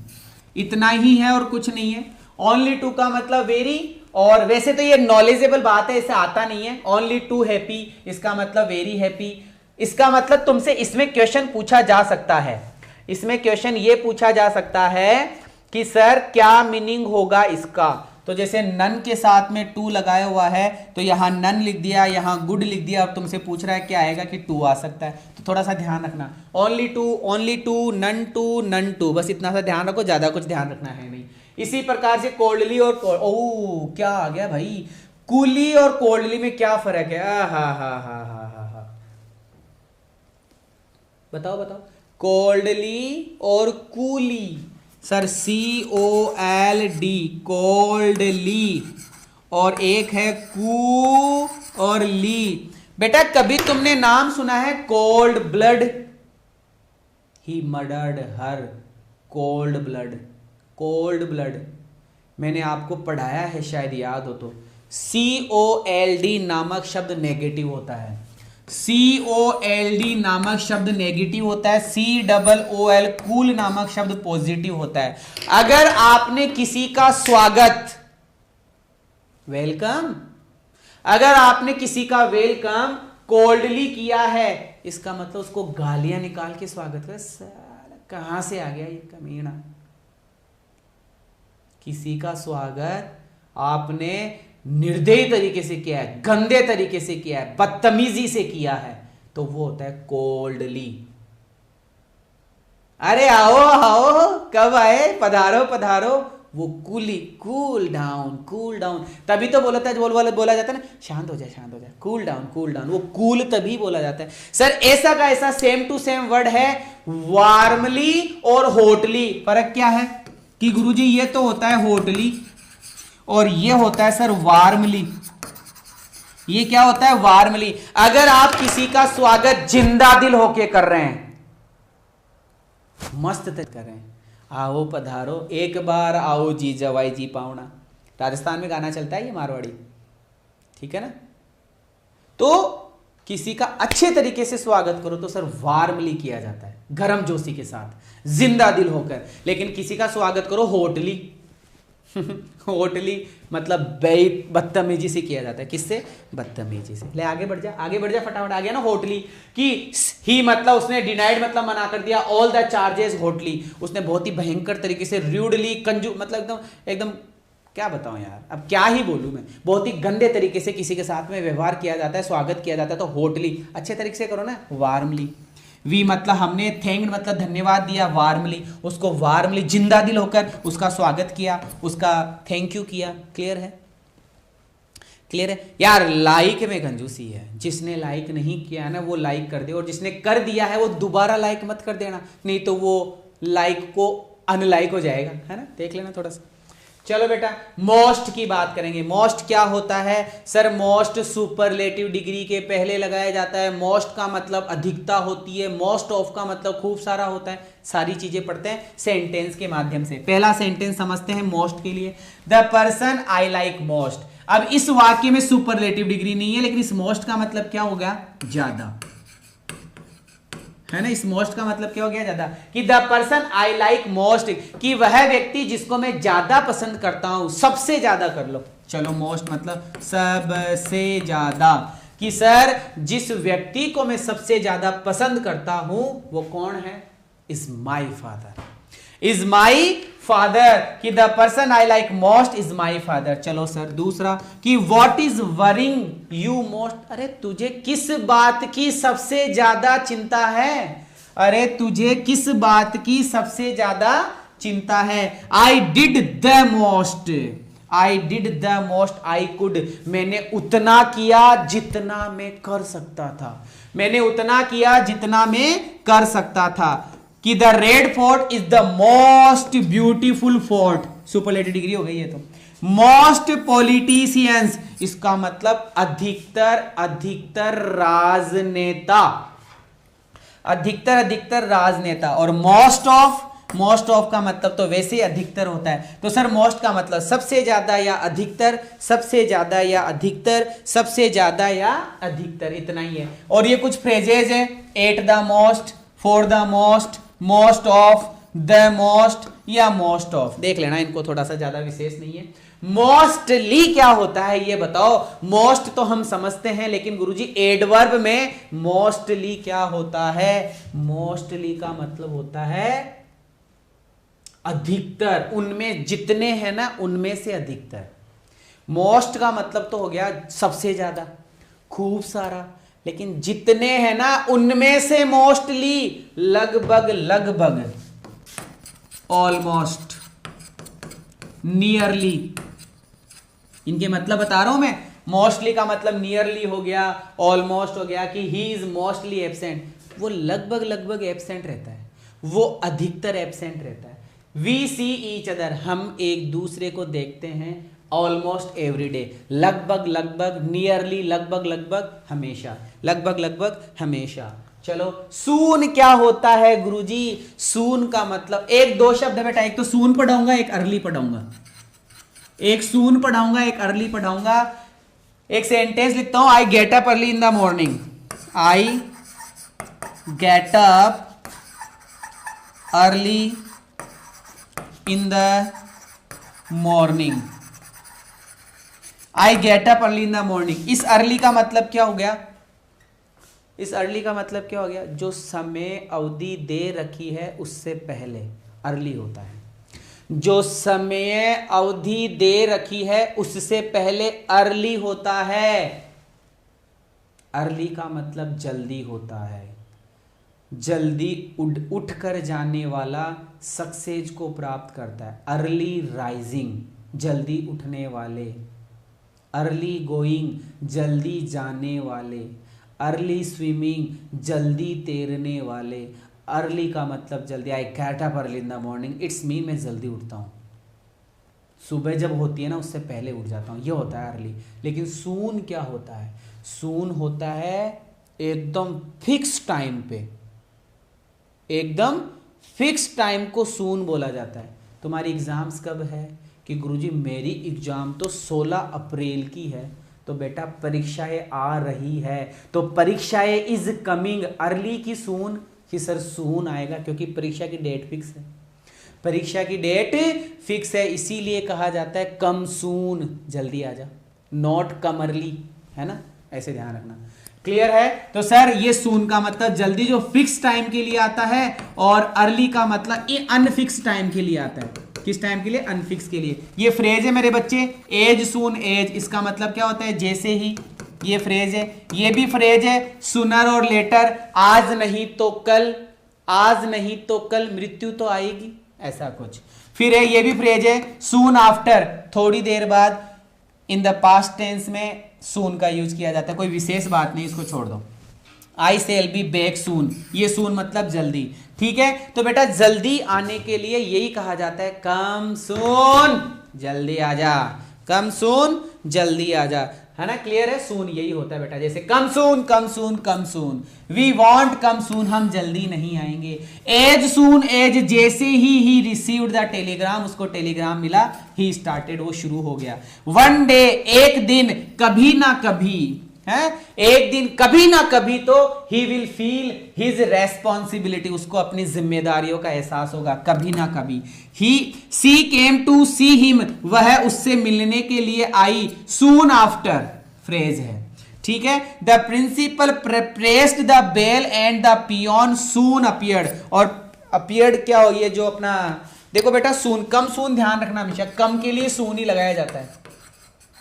[SPEAKER 1] इतना ही है और कुछ नहीं है। ओनली टू का मतलब वेरी, और वैसे तो ये नॉलेजेबल बात है, इसे आता नहीं है। ओनली टू हैप्पी, इसका मतलब वेरी हैप्पी। इसका मतलब तुमसे इसमें क्वेश्चन पूछा जा सकता है, इसमें क्वेश्चन ये पूछा जा सकता है कि सर क्या मीनिंग होगा इसका। तो जैसे नन के साथ में टू लगाया हुआ है, तो यहां नन लिख दिया, यहां गुड लिख दिया। अब तुमसे पूछ रहा है क्या आएगा, कि टू आ सकता है। तो थोड़ा सा ध्यान रखना, ओनली टू, नन टू, बस इतना सा ध्यान रखो, ज्यादा कुछ ध्यान रखना है नहीं। इसी प्रकार से कोल्डली और ओ क्या आ गया भाई, कूली और कोल्डली में क्या फर्क है? हा बताओ बताओ, कोल्डली और कूली सर, COLD कोल्डली, और एक है कू और ली। बेटा कभी तुमने नाम सुना है cold blood? He murdered her, cold blood, cold blood मैंने आपको पढ़ाया है, शायद याद हो तो। COLD नामक शब्द नेगेटिव होता है, COLD नामक शब्द नेगेटिव होता है। COOL कूल नामक शब्द पॉजिटिव होता है। अगर आपने किसी का स्वागत, वेलकम, अगर आपने किसी का वेलकम कोल्डली किया है, इसका मतलब उसको गालियां निकाल के स्वागत कर। साला कहां से आ गया ये कमीना। किसी का स्वागत आपने निर्दयी तरीके से किया है, गंदे तरीके से किया है, बदतमीजी से किया है, तो वो होता है कोल्डली। अरे आओ आओ, कब आए, पधारो पधारो, वो कूली, कूल डाउन। तभी तो बोला जाता है ना, शांत हो जाए, कूल डाउन, वो कूल तभी बोला जाता है। सर ऐसा का ऐसा सेम टू सेम वर्ड है, वार्मली और होटली। फर्क क्या है कि गुरुजी ये तो होता है होटली, और ये होता है सर वार्मली। ये क्या होता है, वार्मली। अगर आप किसी का स्वागत जिंदा दिल होके कर रहे हैं, मस्त कर रहे हैं, आओ पधारो, एक बार आओ जी जवाई जी पावना, राजस्थान में गाना चलता है ये मारवाड़ी, ठीक है ना। तो किसी का अच्छे तरीके से स्वागत करो तो सर वार्मली किया जाता है, गर्म जोशी के साथ, जिंदा दिल होकर। लेकिन किसी का स्वागत करो होटली होटली मतलब बदतमीजी से किया जाता है। किससे? बदतमीजी से। ले आगे बढ़ जा, आगे बढ़ जा फटाफट। आ गया ना होटली कि ही मतलब उसने डिनाइड मतलब मना कर दिया, ऑल द चार्जेस होटली, उसने बहुत ही भयंकर तरीके से र्यूडली कंजू मतलब एकदम एकदम क्या बताऊं यार, अब क्या ही बोलूं मैं, बहुत ही गंदे तरीके से किसी के साथ में व्यवहार किया जाता है, स्वागत किया जाता है। तो होटली अच्छे तरीके से करो ना, वार्मली। वी मतलब हमने थैंक्ड मतलब धन्यवाद दिया, वार्मली उसको वार्मली जिंदा दिल होकर उसका स्वागत किया, उसका थैंक यू किया। क्लियर है? क्लियर है यार। लाइक में कंजूसी है, जिसने लाइक नहीं किया ना वो लाइक कर दे, और जिसने कर दिया है वो दोबारा लाइक मत कर देना, नहीं तो वो लाइक को अनलाइक हो जाएगा, है ना। देख लेना थोड़ा सा। चलो बेटा, मोस्ट की बात करेंगे। मोस्ट क्या होता है सर? मोस्ट सुपरलेटिव डिग्री के पहले लगाया जाता है। मोस्ट का मतलब अधिकता होती है, मोस्ट ऑफ का मतलब खूब सारा होता है। सारी चीजें पढ़ते हैं सेंटेंस के माध्यम से। पहला सेंटेंस समझते हैं मोस्ट के लिए, the person I like most. अब इस वाक्य में सुपरलेटिव डिग्री नहीं है, लेकिन इस मोस्ट का मतलब क्या हो गया? ज्यादा, है ना। इस मोस्ट का मतलब क्या हो गया? ज्यादा। कि the person I like most, कि वह व्यक्ति जिसको मैं ज्यादा पसंद करता हूं, सबसे ज्यादा कर लो। चलो मोस्ट मतलब सबसे ज्यादा, कि सर जिस व्यक्ति को मैं सबसे ज्यादा पसंद करता हूं वो कौन है? Is my father, is my father. कि the person I like most is my father. चलो सर दूसरा, कि what is worrying you most. अरे तुझे किस बात की सबसे ज्यादा चिंता है? अरे तुझे किस बात की सबसे ज्यादा चिंता है? I did the most, I did the most I could. मैंने उतना किया जितना मैं कर सकता था, मैंने उतना किया जितना मैं कर सकता था। कि the red fort is the most beautiful fort. Superlative degree हो गई है। तो मोस्ट पॉलिटिशियंस, इसका मतलब अधिकतर, अधिकतर राजनेता, अधिकतर अधिकतर राजनेता। और मोस्ट ऑफ, मोस्ट ऑफ का मतलब तो वैसे ही अधिकतर होता है। तो सर मोस्ट का मतलब सबसे ज्यादा या अधिकतर, सबसे ज्यादा या अधिकतर, सबसे ज्यादा या अधिकतर, इतना ही है। और ये कुछ फ्रेजेज है, at the most, for the most, most of, the most या मोस्ट ऑफ। देख लेना इनको, थोड़ा सा ज्यादा विशेष नहीं है। मोस्टली क्या होता है ये बताओ? मोस्ट तो हम समझते हैं, लेकिन गुरुजी एडवर्ब में मोस्टली क्या होता है? मोस्टली का मतलब होता है अधिकतर, उनमें जितने हैं ना उनमें से अधिकतर। मोस्ट का मतलब तो हो गया सबसे ज्यादा, खूब सारा, लेकिन जितने हैं ना उनमें से मोस्टली, लगभग लगभग, ऑलमोस्ट, नियरली। इनके मतलब बता रहा हूं मैं। मोस्टली का मतलब नियरली हो गया, ऑलमोस्ट हो गया। कि ही इज मोस्टली एब्सेंट, वो लगभग लगभग एब्सेंट रहता है, वो अधिकतर एब्सेंट रहता है। वी सी ईच अदर, हम एक दूसरे को देखते हैं ऑलमोस्ट एवरी डे, लगभग लगभग, नियरली लगभग लगभग, हमेशा, लगभग लगभग हमेशा। चलो सून क्या होता है गुरुजी? सून का मतलब एक दो शब्द है बेटा, एक तो सून पढ़ाऊंगा, एक अर्ली पढ़ाऊंगा। एक सून पढ़ाऊंगा, एक अर्ली पढ़ाऊंगा। एक सेंटेंस लिखता हूं, I get up early in the morning, I get up early in the morning, I get up early in the morning. इस अर्ली का मतलब क्या हो गया? इस अर्ली का मतलब क्या हो गया? जो समय अवधि दे रखी है उससे पहले अर्ली होता है। जो समय अवधि दे रखी है उससे पहले अर्ली होता है। अर्ली का मतलब जल्दी होता है, जल्दी उठ कर जाने वाला सक्सेस को प्राप्त करता है। अर्ली राइजिंग, जल्दी उठने वाले। अर्ली गोइंग, जल्दी जाने वाले। अर्ली स्विमिंग, जल्दी तैरने वाले। अर्ली का मतलब जल्दी। I get up early in the morning, it's mean मैं जल्दी उठता हूँ, सुबह जब होती है ना उससे पहले उठ जाता हूँ, ये होता है अर्ली। लेकिन सून क्या होता है? सून होता है एकदम फिक्स टाइम पे, एकदम फिक्स टाइम को सून बोला जाता है। तुम्हारी एग्जाम्स कब है, कि गुरुजी मेरी एग्जाम तो 16 अप्रैल की है, तो बेटा परीक्षाएं आ रही है, तो परीक्षाएं इज कमिंग अर्ली की सून, कि सर सून आएगा क्योंकि परीक्षा की डेट फिक्स है, परीक्षा की डेट फिक्स है, इसीलिए कहा जाता है कम सून, जल्दी आ जा, नॉट कम अर्ली, है ना, ऐसे ध्यान रखना। क्लियर है? तो सर ये सून का मतलब जल्दी जो फिक्स टाइम के लिए आता है, और अर्ली का मतलब ये अनफिक्स टाइम के लिए आता है। किस टाइम के लिए? अनफिक्स के लिए। ये फ्रेज है मेरे बच्चे, एज सून एज, इसका मतलब क्या होता है? जैसे ही, ये फ्रेज है। ये भी फ्रेज है, सुनर और लेटर, आज नहीं तो कल, आज नहीं तो कल मृत्यु तो आएगी, ऐसा कुछ। फिर है ये भी फ्रेज है, सून आफ्टर, थोड़ी देर बाद। इन द पास्ट टेंस में सून का यूज किया जाता है, कोई विशेष बात नहीं, इसको छोड़ दो। I shall be back soon, ये सून मतलब जल्दी। ठीक है, तो बेटा जल्दी आने के लिए यही कहा जाता है कम सून, जल्दी आ जा, कम सून जल्दी आ जा, है ना। क्लियर है? सून यही होता है बेटा, जैसे कम सून कम सून कम सून, वी वांट कम सून, हम जल्दी नहीं आएंगे। एज सून एज, जैसे ही रिसीव्ड द टेलीग्राम, उसको टेलीग्राम मिला, ही स्टार्टेड, वो शुरू हो गया। वन डे, एक दिन, कभी ना कभी, है एक दिन, कभी ना कभी, तो he will feel his responsibility, उसको अपनी जिम्मेदारियों का एहसास होगा, कभी ना कभी। सी केम टू सी हिम, वह उससे मिलने के लिए आई, सून आफ्टर फ्रेज है। ठीक है, the principal pressed the bell and the peon soon appeared, और अपीयर्ड क्या हो, ये जो अपना देखो बेटा सून, कम सून ध्यान रखना हमेशा, कम के लिए सून ही लगाया जाता है,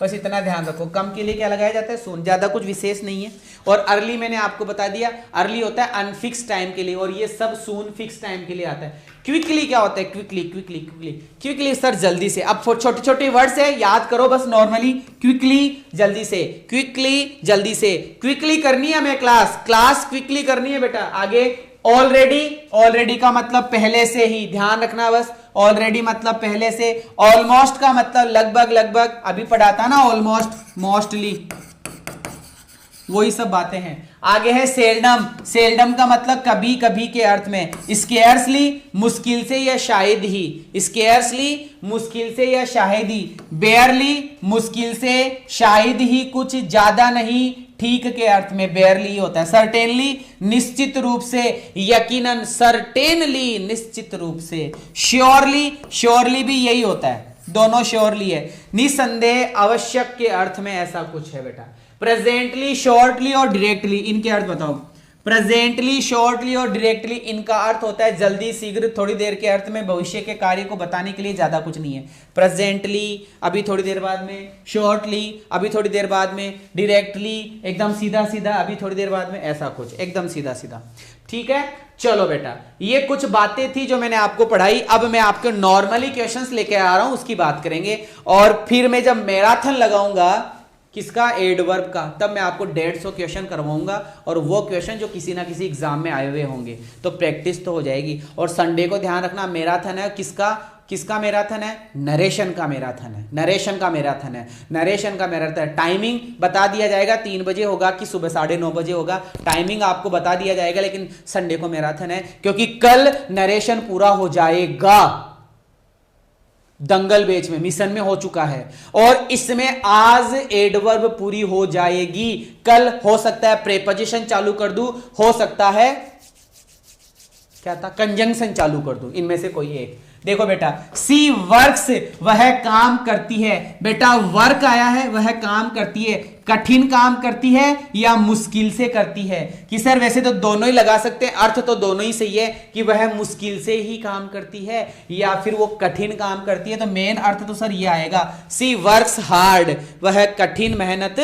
[SPEAKER 1] बस इतना ध्यान रखो, कम के लिए क्या लगाया जाता है? सून, ज्यादा कुछ विशेष नहीं है। और अर्ली मैंने आपको बता दिया, अर्ली होता है अनफिक्स टाइम के लिए, और ये सब सून फिक्स टाइम के लिए आता है। क्विकली क्या होता है? Quickly quickly quickly quickly, sir जल्दी से। अब छोटे छोटे वर्ड्स है, याद करो बस नॉर्मली, क्विकली जल्दी से, क्विकली जल्दी से, क्विकली करनी है हमें क्लास, क्लास क्विकली करनी है बेटा। आगे ऑलरेडी, ऑलरेडी का मतलब पहले से ही, ध्यान रखना बस, ऑलरेडी मतलब पहले से। ऑलमोस्ट का मतलब लगभग लगभग, अभी पढ़ा था ना ऑलमोस्ट, मोस्टली, वही सब बातें हैं। आगे है सेल्डम, सेल्डम का मतलब कभी कभी के अर्थ में। स्केयर्सली मुश्किल से या शायद ही, स्केयर्सली मुश्किल से या शायद ही। बेयरली मुश्किल से, शायद ही, कुछ ज्यादा नहीं, ठीक के अर्थ में बेयरली होता है। सर्टेनली निश्चित रूप से, यकीनन, सर्टेनली निश्चित रूप से। श्योरली, श्योरली भी यही होता है, दोनों श्योरली है। निसंदेह, आवश्यक के अर्थ में ऐसा कुछ है बेटा। प्रेजेंटली, शॉर्टली और डायरेक्टली, इनके अर्थ बताओ। प्रेजेंटली, शॉर्टली और डायरेक्टली, इनका अर्थ होता है जल्दी, शीघ्र, थोड़ी देर के अर्थ में, भविष्य के कार्य को बताने के लिए, ज्यादा कुछ नहीं है। प्रेजेंटली अभी थोड़ी देर बाद में, शॉर्टली अभी थोड़ी देर बाद में, डायरेक्टली एकदम सीधा सीधा अभी थोड़ी देर बाद में, ऐसा कुछ एकदम सीधा सीधा। ठीक है, चलो बेटा, ये कुछ बातें थी जो मैंने आपको पढ़ाई। अब मैं आपके नॉर्मली क्वेश्चंस लेके आ रहा हूं, उसकी बात करेंगे। और फिर मैं जब मैराथन लगाऊंगा किसका? एडवर्ब का, तब मैं आपको 150 क्वेश्चन करवाऊंगा, और वो क्वेश्चन जो किसी ना किसी एग्जाम में आए हुए होंगे, तो प्रैक्टिस तो हो जाएगी। और संडे को ध्यान रखना, मैराथन है किसका? किसका मैराथन है? नरेशन का मैराथन है, नरेशन का मैराथन है, नरेशन का मैराथन है। टाइमिंग बता दिया जाएगा, 3 बजे होगा कि सुबह 9:30 बजे होगा, टाइमिंग आपको बता दिया जाएगा, लेकिन संडे को मैराथन है, क्योंकि कल नरेशन पूरा हो जाएगा। दंगल बेच में, मिशन में हो चुका है, और इसमें आज एडवर्ब पूरी हो जाएगी। कल हो सकता है प्रेपोजिशन चालू कर दूं, हो सकता है क्या था, कंजंक्शन चालू कर दूं, इनमें से कोई एक। देखो बेटा, सी वर्क्स, वह काम करती है। बेटा वर्क आया है, वह काम करती है, कठिन काम करती है या मुश्किल से करती है? कि सर वैसे तो दोनों ही लगा सकते हैं, अर्थ तो दोनों ही सही है, कि वह मुश्किल से ही काम करती है या फिर वो कठिन काम करती है। तो मेन अर्थ तो सर ये आएगा, सी वर्क्स हार्ड, वह कठिन मेहनत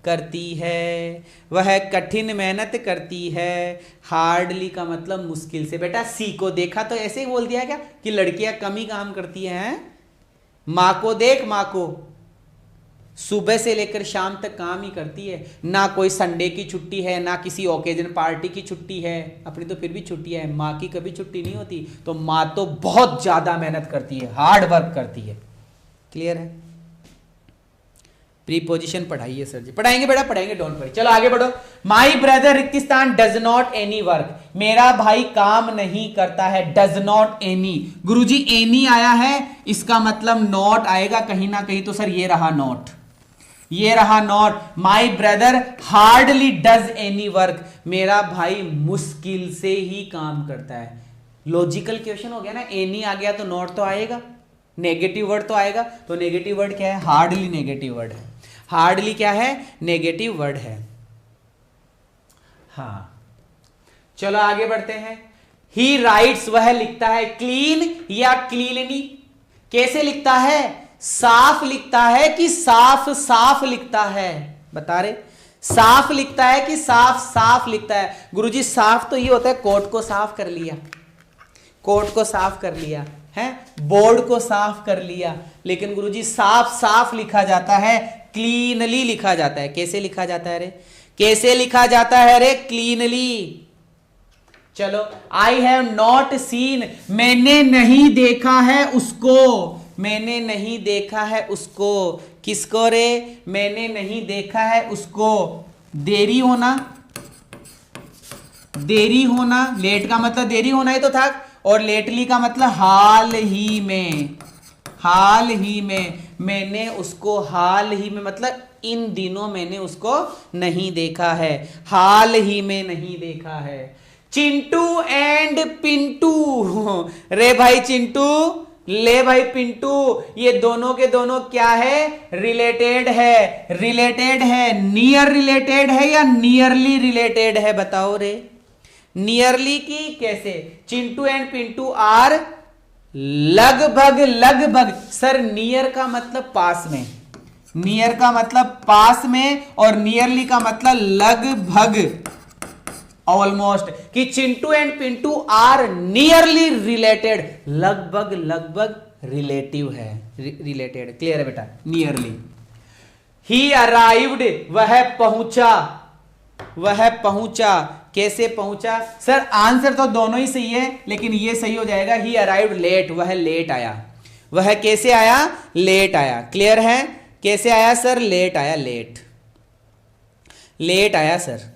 [SPEAKER 1] करती है, वह कठिन मेहनत करती है। हार्डली का मतलब मुश्किल से। बेटा सी को देखा तो ऐसे ही बोल दिया क्या कि लड़कियां कम ही काम करती हैं? मां को देख, मां को सुबह से लेकर शाम तक काम ही करती है, ना कोई संडे की छुट्टी है, ना किसी ओकेजन पार्टी की छुट्टी है, अपनी तो फिर भी छुट्टी है, माँ की कभी छुट्टी नहीं होती। तो माँ तो बहुत ज्यादा मेहनत करती है, हार्ड वर्क करती है। क्लियर है? प्रीपोजिशन पढ़ाइए सर जी। पढ़ाएंगे बेटा, पढ़ाएंगे, डोंट वरी। चलो आगे बढ़ो। माई ब्रदर रिक्तिस्तान डज नॉट एनी वर्क, मेरा भाई काम नहीं करता है, डज नॉट एनी। गुरुजी एनी आया है, इसका मतलब नॉट आएगा कहीं ना कहीं, तो सर ये रहा नॉट, ये रहा not. My brother hardly does any work, मेरा भाई मुश्किल से ही काम करता है। लॉजिकल क्वेश्चन हो गया ना, एनी आ गया तो नॉट तो आएगा, नेगेटिव वर्ड तो आएगा। तो नेगेटिव वर्ड क्या है? हार्डली नेगेटिव वर्ड है। हार्डली क्या है? नेगेटिव वर्ड है। हाँ चलो आगे बढ़ते हैं। ही राइट्स, वह लिखता है। क्लीन या क्लीनली, कैसे लिखता है? साफ लिखता है कि साफ साफ लिखता है? बता रहे, साफ लिखता है कि साफ साफ लिखता है? गुरुजी साफ तो ये होता है कोर्ट को साफ कर लिया, कोर्ट को साफ कर लिया है, बोर्ड को साफ कर लिया, लेकिन गुरुजी साफ साफ लिखा जाता है, क्लीनली लिखा जाता है। कैसे लिखा जाता है रे? कैसे लिखा जाता है रे? क्लीनली। चलो, आई हैव नॉट सीन, मैंने नहीं देखा है उसको, मैंने नहीं देखा है उसको। किसको रे? मैंने नहीं देखा है उसको। देरी होना, देरी होना, लेट का मतलब देरी होना ही तो था, और लेटली का मतलब हाल ही में, हाल ही में। मैंने उसको हाल ही में मतलब इन दिनों मैंने उसको नहीं देखा है, हाल ही में नहीं देखा है। चिंटू एंड पिंटू, रे भाई चिंटू, ले भाई पिंटू, ये दोनों के दोनों क्या है? रिलेटेड है, रिलेटेड है। नियर रिलेटेड है या नियरली रिलेटेड है? बताओ रे। नियरली की कैसे? चिंटू एंड पिंटू आर लगभग, लगभग। सर नियर का मतलब पास में, नियर का मतलब पास में, और नियरली का मतलब लगभग, ऑलमोस्ट। कि Chintu and Pintu are nearly related, लगभग लगभग रिलेटिव है, रिलेटेड। क्लियर है बेटा? नियरली। ही अराइव्ड, वह पहुंचा, वह पहुंचा। कैसे पहुंचा? सर आंसर तो दोनों ही सही है, लेकिन ये सही हो जाएगा ही अराइव्ड लेट, वह लेट आया। वह कैसे आया? लेट आया। क्लियर है? कैसे आया सर? लेट आया, लेट, लेट आया सर,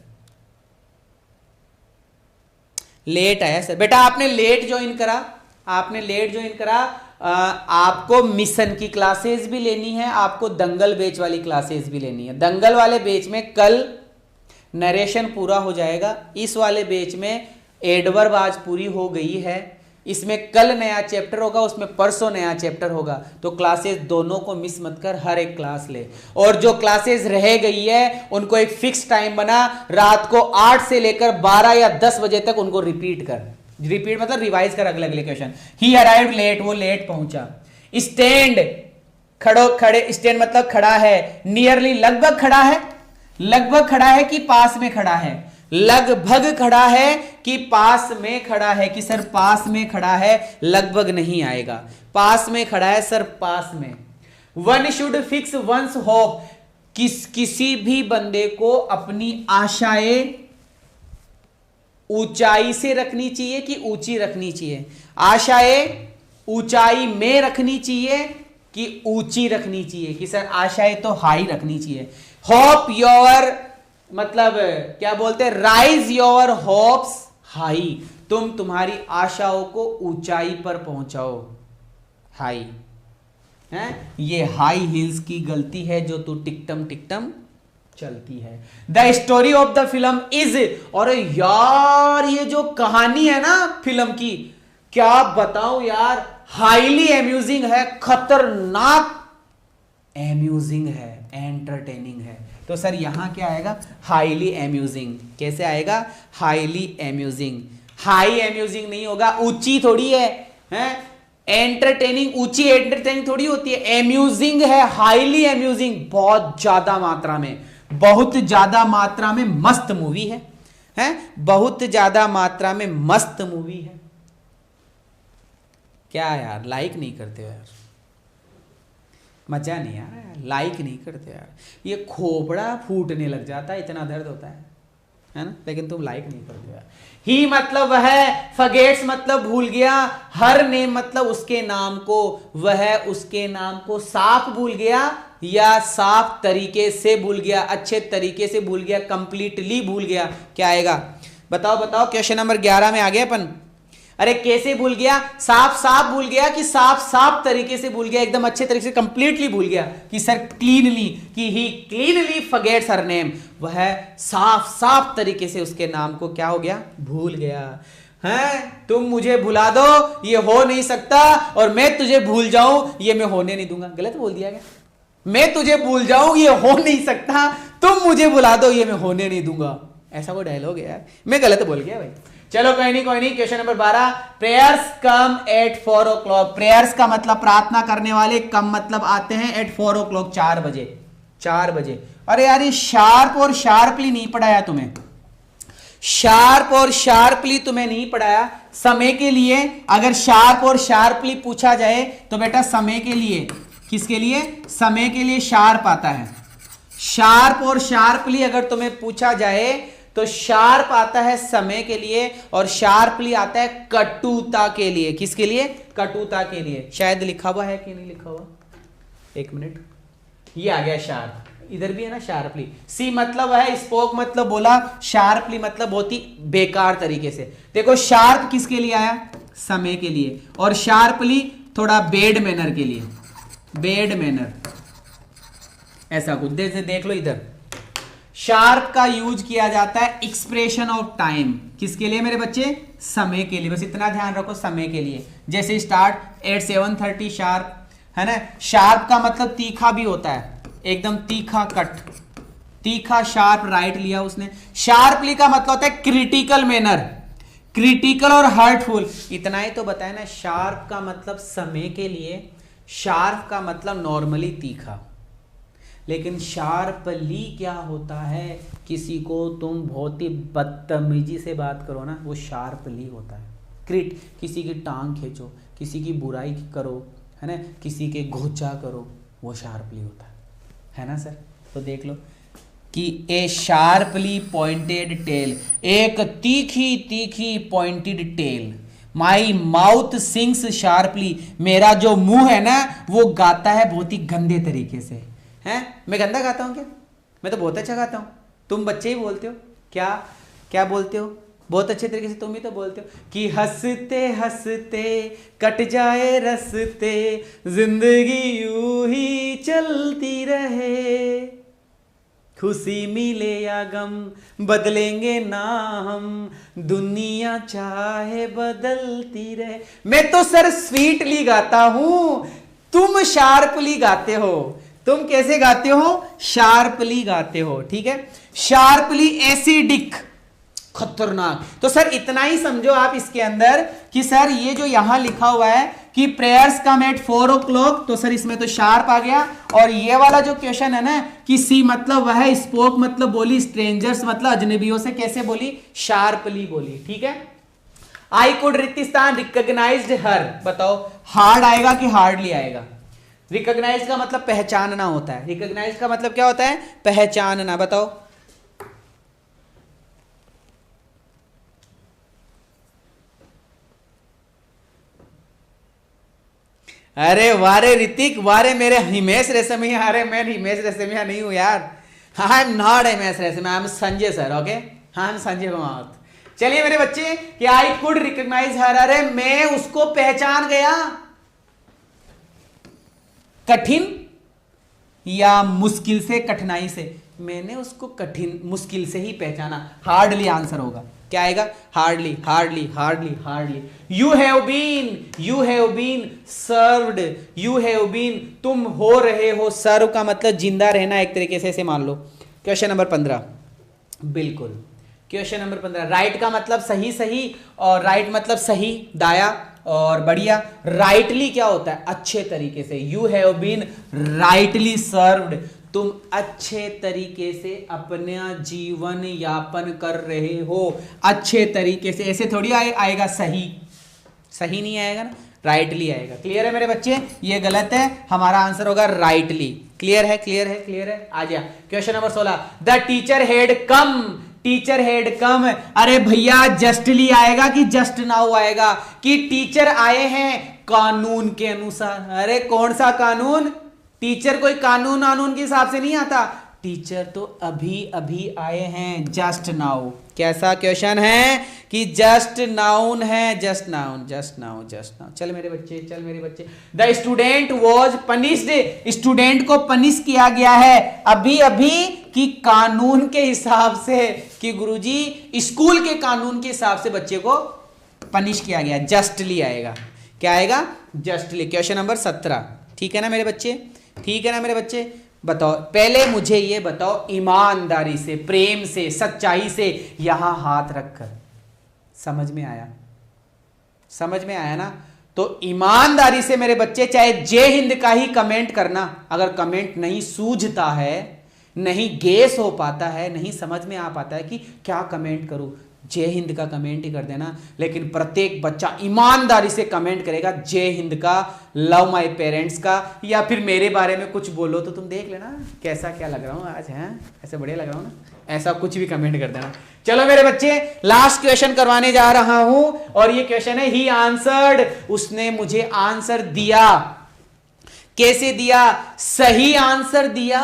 [SPEAKER 1] लेट आया सर। बेटा आपने लेट ज्वाइन करा, आपने लेट ज्वाइन करा, आपको मिशन की क्लासेस भी लेनी है, आपको दंगल बैच वाली क्लासेस भी लेनी है। दंगल वाले बैच में कल नरेशन पूरा हो जाएगा, इस वाले बैच में एडवर्ब आज पूरी हो गई है, इसमें कल नया चैप्टर होगा, उसमें परसों नया चैप्टर होगा। तो क्लासेस दोनों को मिस मत कर, हर एक क्लास ले। और जो क्लासेस रह गई है उनको एक फिक्स टाइम बना, रात को 8 से लेकर 12 या 10 बजे तक उनको रिपीट कर, रिपीट मतलब रिवाइज कर अगले अगले क्वेश्चन। ही अराइव्ड लेट, वो लेट पहुंचा। स्टैंड, खड़ो, खड़े, स्टैंड मतलब खड़ा है। नियरली लगभग खड़ा है, लगभग खड़ा है कि पास में खड़ा है? लगभग खड़ा है कि पास में खड़ा है? कि सर पास में खड़ा है, लगभग नहीं आएगा। पास में खड़ा है सर, पास में। One should fix one's hope, किसी भी बंदे को अपनी आशाएं ऊंचाई से रखनी चाहिए कि ऊंची रखनी चाहिए? आशाएं ऊंचाई में रखनी चाहिए कि ऊंची रखनी चाहिए? कि सर आशाएं तो हाई रखनी चाहिए। होप योर मतलब क्या बोलते हैं? राइज योर होप्स हाई, तुम तुम्हारी आशाओं को ऊंचाई पर पहुंचाओ, हाई है। ये हाई हिल्स की गलती है जो तू टिकटम टिकटम चलती है। The story of the film is, और यार ये जो कहानी है ना फिल्म की, क्या बताऊं यार, हाईली एम्यूजिंग है, खतरनाक एम्यूजिंग है, एंटरटेनिंग है। तो सर यहां क्या आएगा? Highly amusing. कैसे आएगा? Highly amusing. हाई एम्यूजिंग नहीं होगा, ऊंची थोड़ी है, हैं? एंटरटेनिंग, ऊंची एंटरटेनिंग थोड़ी होती है, एम्यूजिंग है, हाईली एम्यूजिंग, बहुत ज्यादा मात्रा में, बहुत ज्यादा मात्रा में मस्त मूवी है, हैं? बहुत ज्यादा मात्रा में मस्त मूवी है। क्या यार लाइक नहीं करते हो यार? मजा नहीं आ रहा यार, लाइक नहीं करते यार। ये खोपड़ा फूटने लग जाता है, इतना दर्द होता है ना, लेकिन तुम लाइक नहीं करते यार। ही मतलब वह, फगेट्स मतलब भूल गया, हर नेम मतलब उसके नाम को, वह उसके नाम को साफ भूल गया या साफ तरीके से भूल गया, अच्छे तरीके से भूल गया, कंप्लीटली भूल गया। क्या आएगा? बताओ बताओ, क्वेश्चन नंबर 11 में आ गए अपन। अरे कैसे भूल गया? साफ साफ भूल गया कि साफ साफ तरीके से भूल गया, एकदम अच्छे तरीके से कंप्लीटली भूल गया कि सर क्लीनली, कि ही क्लीनली फॉरगेट्स हर नेम, वह साफ साफ तरीके से उसके नाम को क्या हो गया, भूल गया है। तुम मुझे भुला दो, ये हो नहीं सकता, और मैं तुझे भूल जाऊं, ये मैं होने नहीं दूंगा। गलत बोल दिया क्या? मैं तुझे भूल जाऊं ये हो नहीं सकता, तुम मुझे भुला दो ये मैं होने नहीं दूंगा, ऐसा कोई डायलॉग है यार? मैं गलत बोल गया भाई। चलो कोई नहीं कोई नहीं। क्वेश्चन नंबर 12, प्रेयर्स कम एट 4 o'clock। प्रेयर्स का मतलब प्रार्थना करने वाले, कम मतलब आते हैं एट 4 o'clock, 4 बजे, 4 बजे। अरे यार ये शार्प और शार्पली नहीं पढ़ाया तुम्हें, शार्प और शार्पली तुम्हें नहीं पढ़ाया। समय के लिए अगर शार्प और शार्पली पूछा जाए तो बेटा समय के लिए, किसके लिए? समय के लिए शार्प आता है। शार्प और शार्पली अगर तुम्हें पूछा जाए तो शार्प आता है समय के लिए और शार्पली आता है कटुता के लिए। किसके लिए? कटुता के लिए। शायद लिखा हुआ है कि नहीं लिखा हुआ, एक मिनट, ये आ गया शार्प, इधर भी है ना शार्पली। सी मतलब है स्पोक, मतलब बोला, शार्पली मतलब बहुत ही बेकार तरीके से। देखो शार्प किसके लिए आया? समय के लिए, और शार्पली थोड़ा बेड मैनर के लिए, बेड मैनर, ऐसा कुछ। देख लो इधर, शार्प का यूज किया जाता है एक्सप्रेशन ऑफ टाइम, किसके लिए मेरे बच्चे? समय के लिए। बस इतना ध्यान रखो, समय के लिए। जैसे स्टार्ट एट 7:30 शार्प, है ना। शार्प का मतलब तीखा भी होता है, एकदम तीखा कट, तीखा शार्प राइट लिया उसने। शार्पली का मतलब होता है क्रिटिकल मैनर, क्रिटिकल और हर्टफुल। इतना ही तो बताया ना, शार्प का मतलब समय के लिए, शार्प का मतलब नॉर्मली तीखा। लेकिन शार्पली क्या होता है? किसी को तुम बहुत ही बदतमीजी से बात करो ना, वो शार्पली होता है। क्रिट, किसी की टांग खींचो, किसी की बुराई करो, है ना, किसी के घोचा करो, वो शार्पली होता है ना सर? तो देख लो कि ए शार्पली पॉइंटेड टेल, एक तीखी तीखी pointed tail. My mouth sings sharply, मेरा जो मुंह है ना वो गाता है बहुत ही गंदे तरीके से। हैं? मैं गंदा गाता हूँ क्या? मैं तो बहुत अच्छा गाता हूँ। तुम बच्चे ही बोलते हो क्या? क्या बोलते हो? बहुत अच्छे तरीके से तुम ही तो बोलते हो कि हंसते हंसते कट जाए रस्ते, जिंदगी यूं ही चलती रहे, खुशी मिले या गम बदलेंगे ना हम, दुनिया चाहे बदलती रहे। मैं तो सर स्वीटली गाता हूं, तुम शार्पली गाते हो। तुम कैसे गाते हो? शार्पली गाते हो, ठीक है। शार्पली एसिडिक, खतरनाक। तो सर इतना ही समझो आप इसके अंदर कि सर ये जो यहां लिखा हुआ है कि प्रेयर्स कम एट 4 o'clock, तो सर इसमें तो शार्प आ गया। और ये वाला जो क्वेश्चन है ना कि सी मतलब वह है, स्पोक मतलब बोली, स्ट्रेंजर्स मतलब अजनबियों से कैसे बोली? शार्पली बोली, ठीक है। आई कुड रितिस्तान रिकॉग्नाइज्ड हर, बताओ हार्ड आएगा कि हार्डली आएगा? रिकॉग्नाइज का मतलब पहचानना होता है। रिकॉग्नाइज का मतलब क्या होता है? पहचानना। बताओ अरे वारे ऋतिक, वारे मेरे हिमेश रेशमिया। अरे मैं हिमेश रेशमिया नहीं हूं यार, I am not Himesh Reshammiya, I am Sanjay sir, okay. हाँ संजय कुमार। चलिए मेरे बच्चे कि आई कुड रिकॉग्नाइज हर, अरे मैं उसको पहचान गया। कठिन या मुश्किल से, कठिनाई से, मैंने उसको कठिन मुश्किल से ही पहचाना। हार्डली आंसर होगा, क्या आएगा? Hardly, hardly, hardly, hardly. You have been served, you have been, तुम हो रहे हो। सर्व का मतलब जिंदा रहना एक तरीके से, मान लो। क्वेश्चन नंबर 15, बिल्कुल क्वेश्चन नंबर 15। राइट का मतलब सही सही, और राइट मतलब सही, दाया और बढ़िया। राइटली क्या होता है? अच्छे तरीके से। You have been rightly served, तुम अच्छे तरीके से अपना जीवन यापन कर रहे हो, अच्छे तरीके से। ऐसे थोड़ी आएगा सही, सही नहीं आएगा ना, राइटली आएगा। क्लियर है मेरे बच्चे? ये गलत है, हमारा आंसर होगा राइटली। क्लियर है, क्लियर है, क्लियर है। आ जा question number 16। The teacher had come, teacher had come. अरे भैया जस्टली आएगा कि जस्ट नाउ आएगा? कि टीचर आए हैं कानून के अनुसार। अरे कौन सा कानून? टीचर कोई कानून के हिसाब से नहीं आता, टीचर तो अभी अभी आए हैं, जस्ट नाउ। कैसा क्वेश्चन है कि जस्ट नाउन है, just noun, just noun, just noun. चल मेरे बच्चे, चल मेरे बच्चे। The student was punished, student को पनिश किया गया है अभी अभी कि कानून के हिसाब से, कि गुरुजी स्कूल के कानून के हिसाब से बच्चे को पनिश किया गया। जस्टली आएगा, क्या आएगा? जस्टली। Question number 17। ठीक है ना मेरे बच्चे, ठीक है ना मेरे बच्चे? बताओ, पहले मुझे ये बताओ, ईमानदारी से, प्रेम से, सच्चाई से यहां हाथ रखकर, समझ में आया? समझ में आया ना? तो ईमानदारी से मेरे बच्चे, चाहे जय हिंद का ही कमेंट करना। अगर कमेंट नहीं सूझता है, नहीं गेस हो पाता है, नहीं समझ में आ पाता है कि क्या कमेंट करूं, जय हिंद का कमेंट ही कर देना। लेकिन प्रत्येक बच्चा ईमानदारी से कमेंट करेगा जय हिंद का, लव माय पेरेंट्स का, या फिर मेरे बारे में कुछ बोलो तो तुम देख लेना कैसा क्या लग रहा हूं आज, है ऐसे बढ़िया लग रहा हूं ना, ऐसा कुछ भी कमेंट कर देना। चलो मेरे बच्चे, लास्ट क्वेश्चन करवाने जा रहा हूं, और ये क्वेश्चन है ही आंसर्ड, उसने मुझे आंसर दिया। कैसे दिया? सही आंसर दिया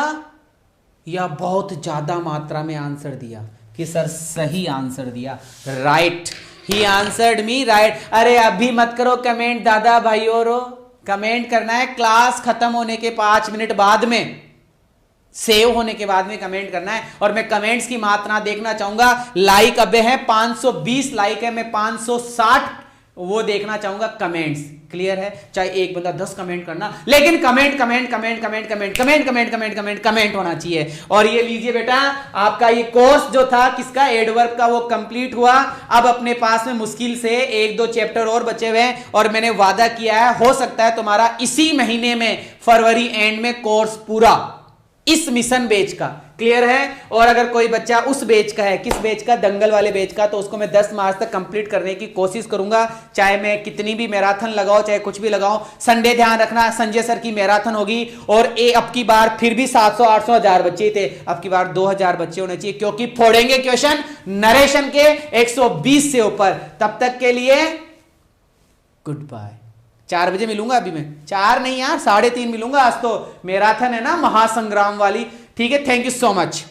[SPEAKER 1] या बहुत ज्यादा मात्रा में आंसर दिया? कि सर सही आंसर दिया, right. He answered me, right. अरे अभी मत करो कमेंट दादा भाइयों रो, कमेंट करना है क्लास खत्म होने के 5 मिनट बाद में, सेव होने के बाद में कमेंट करना है। और मैं कमेंट्स की मात्रा देखना चाहूंगा। लाइक अबे है 520 लाइक है, मैं 560 वो देखना चाहूंगा कमेंट्स। क्लियर है? चाहे एक बंदा 10 कमेंट करना, लेकिन comment comment comment comment comment comment comment comment comment comment होना चाहिए। और ये लीजिए बेटा, आपका ये कोर्स जो था किसका, एडवर्ब का, वो कंप्लीट हुआ। अब अपने पास में मुश्किल से 1-2 चैप्टर और बचे हुए हैं, और मैंने वादा किया है, हो सकता है तुम्हारा इसी महीने में, फरवरी एंड में कोर्स पूरा, इस मिशन बैच का। क्लियर है? और अगर कोई बच्चा उस बैच का है, किस बैच का, दंगल वाले बैच का, तो उसको मैं 10 मार्च तक कंप्लीट करने की कोशिश करूंगा। चाहे मैं कितनी भी मैराथन लगाओ, चाहे कुछ भी लगाओ। संडे ध्यान रखना, संजय सर की मैराथन होगी। और अब की बार फिर भी 700, 800, 1000 बच्चे थे, अब की बार 2000 बच्चे होने चाहिए, क्योंकि फोड़ेंगे क्वेश्चन नरेशन के 120 से ऊपर। तब तक के लिए गुड बाय। 4 बजे मिलूंगा अभी मैं, 4 नहीं यार 3:30 मिलूंगा। आज तो मैराथन है ना, महासंग्राम वाली। ठीक है, थैंक यू सो मच।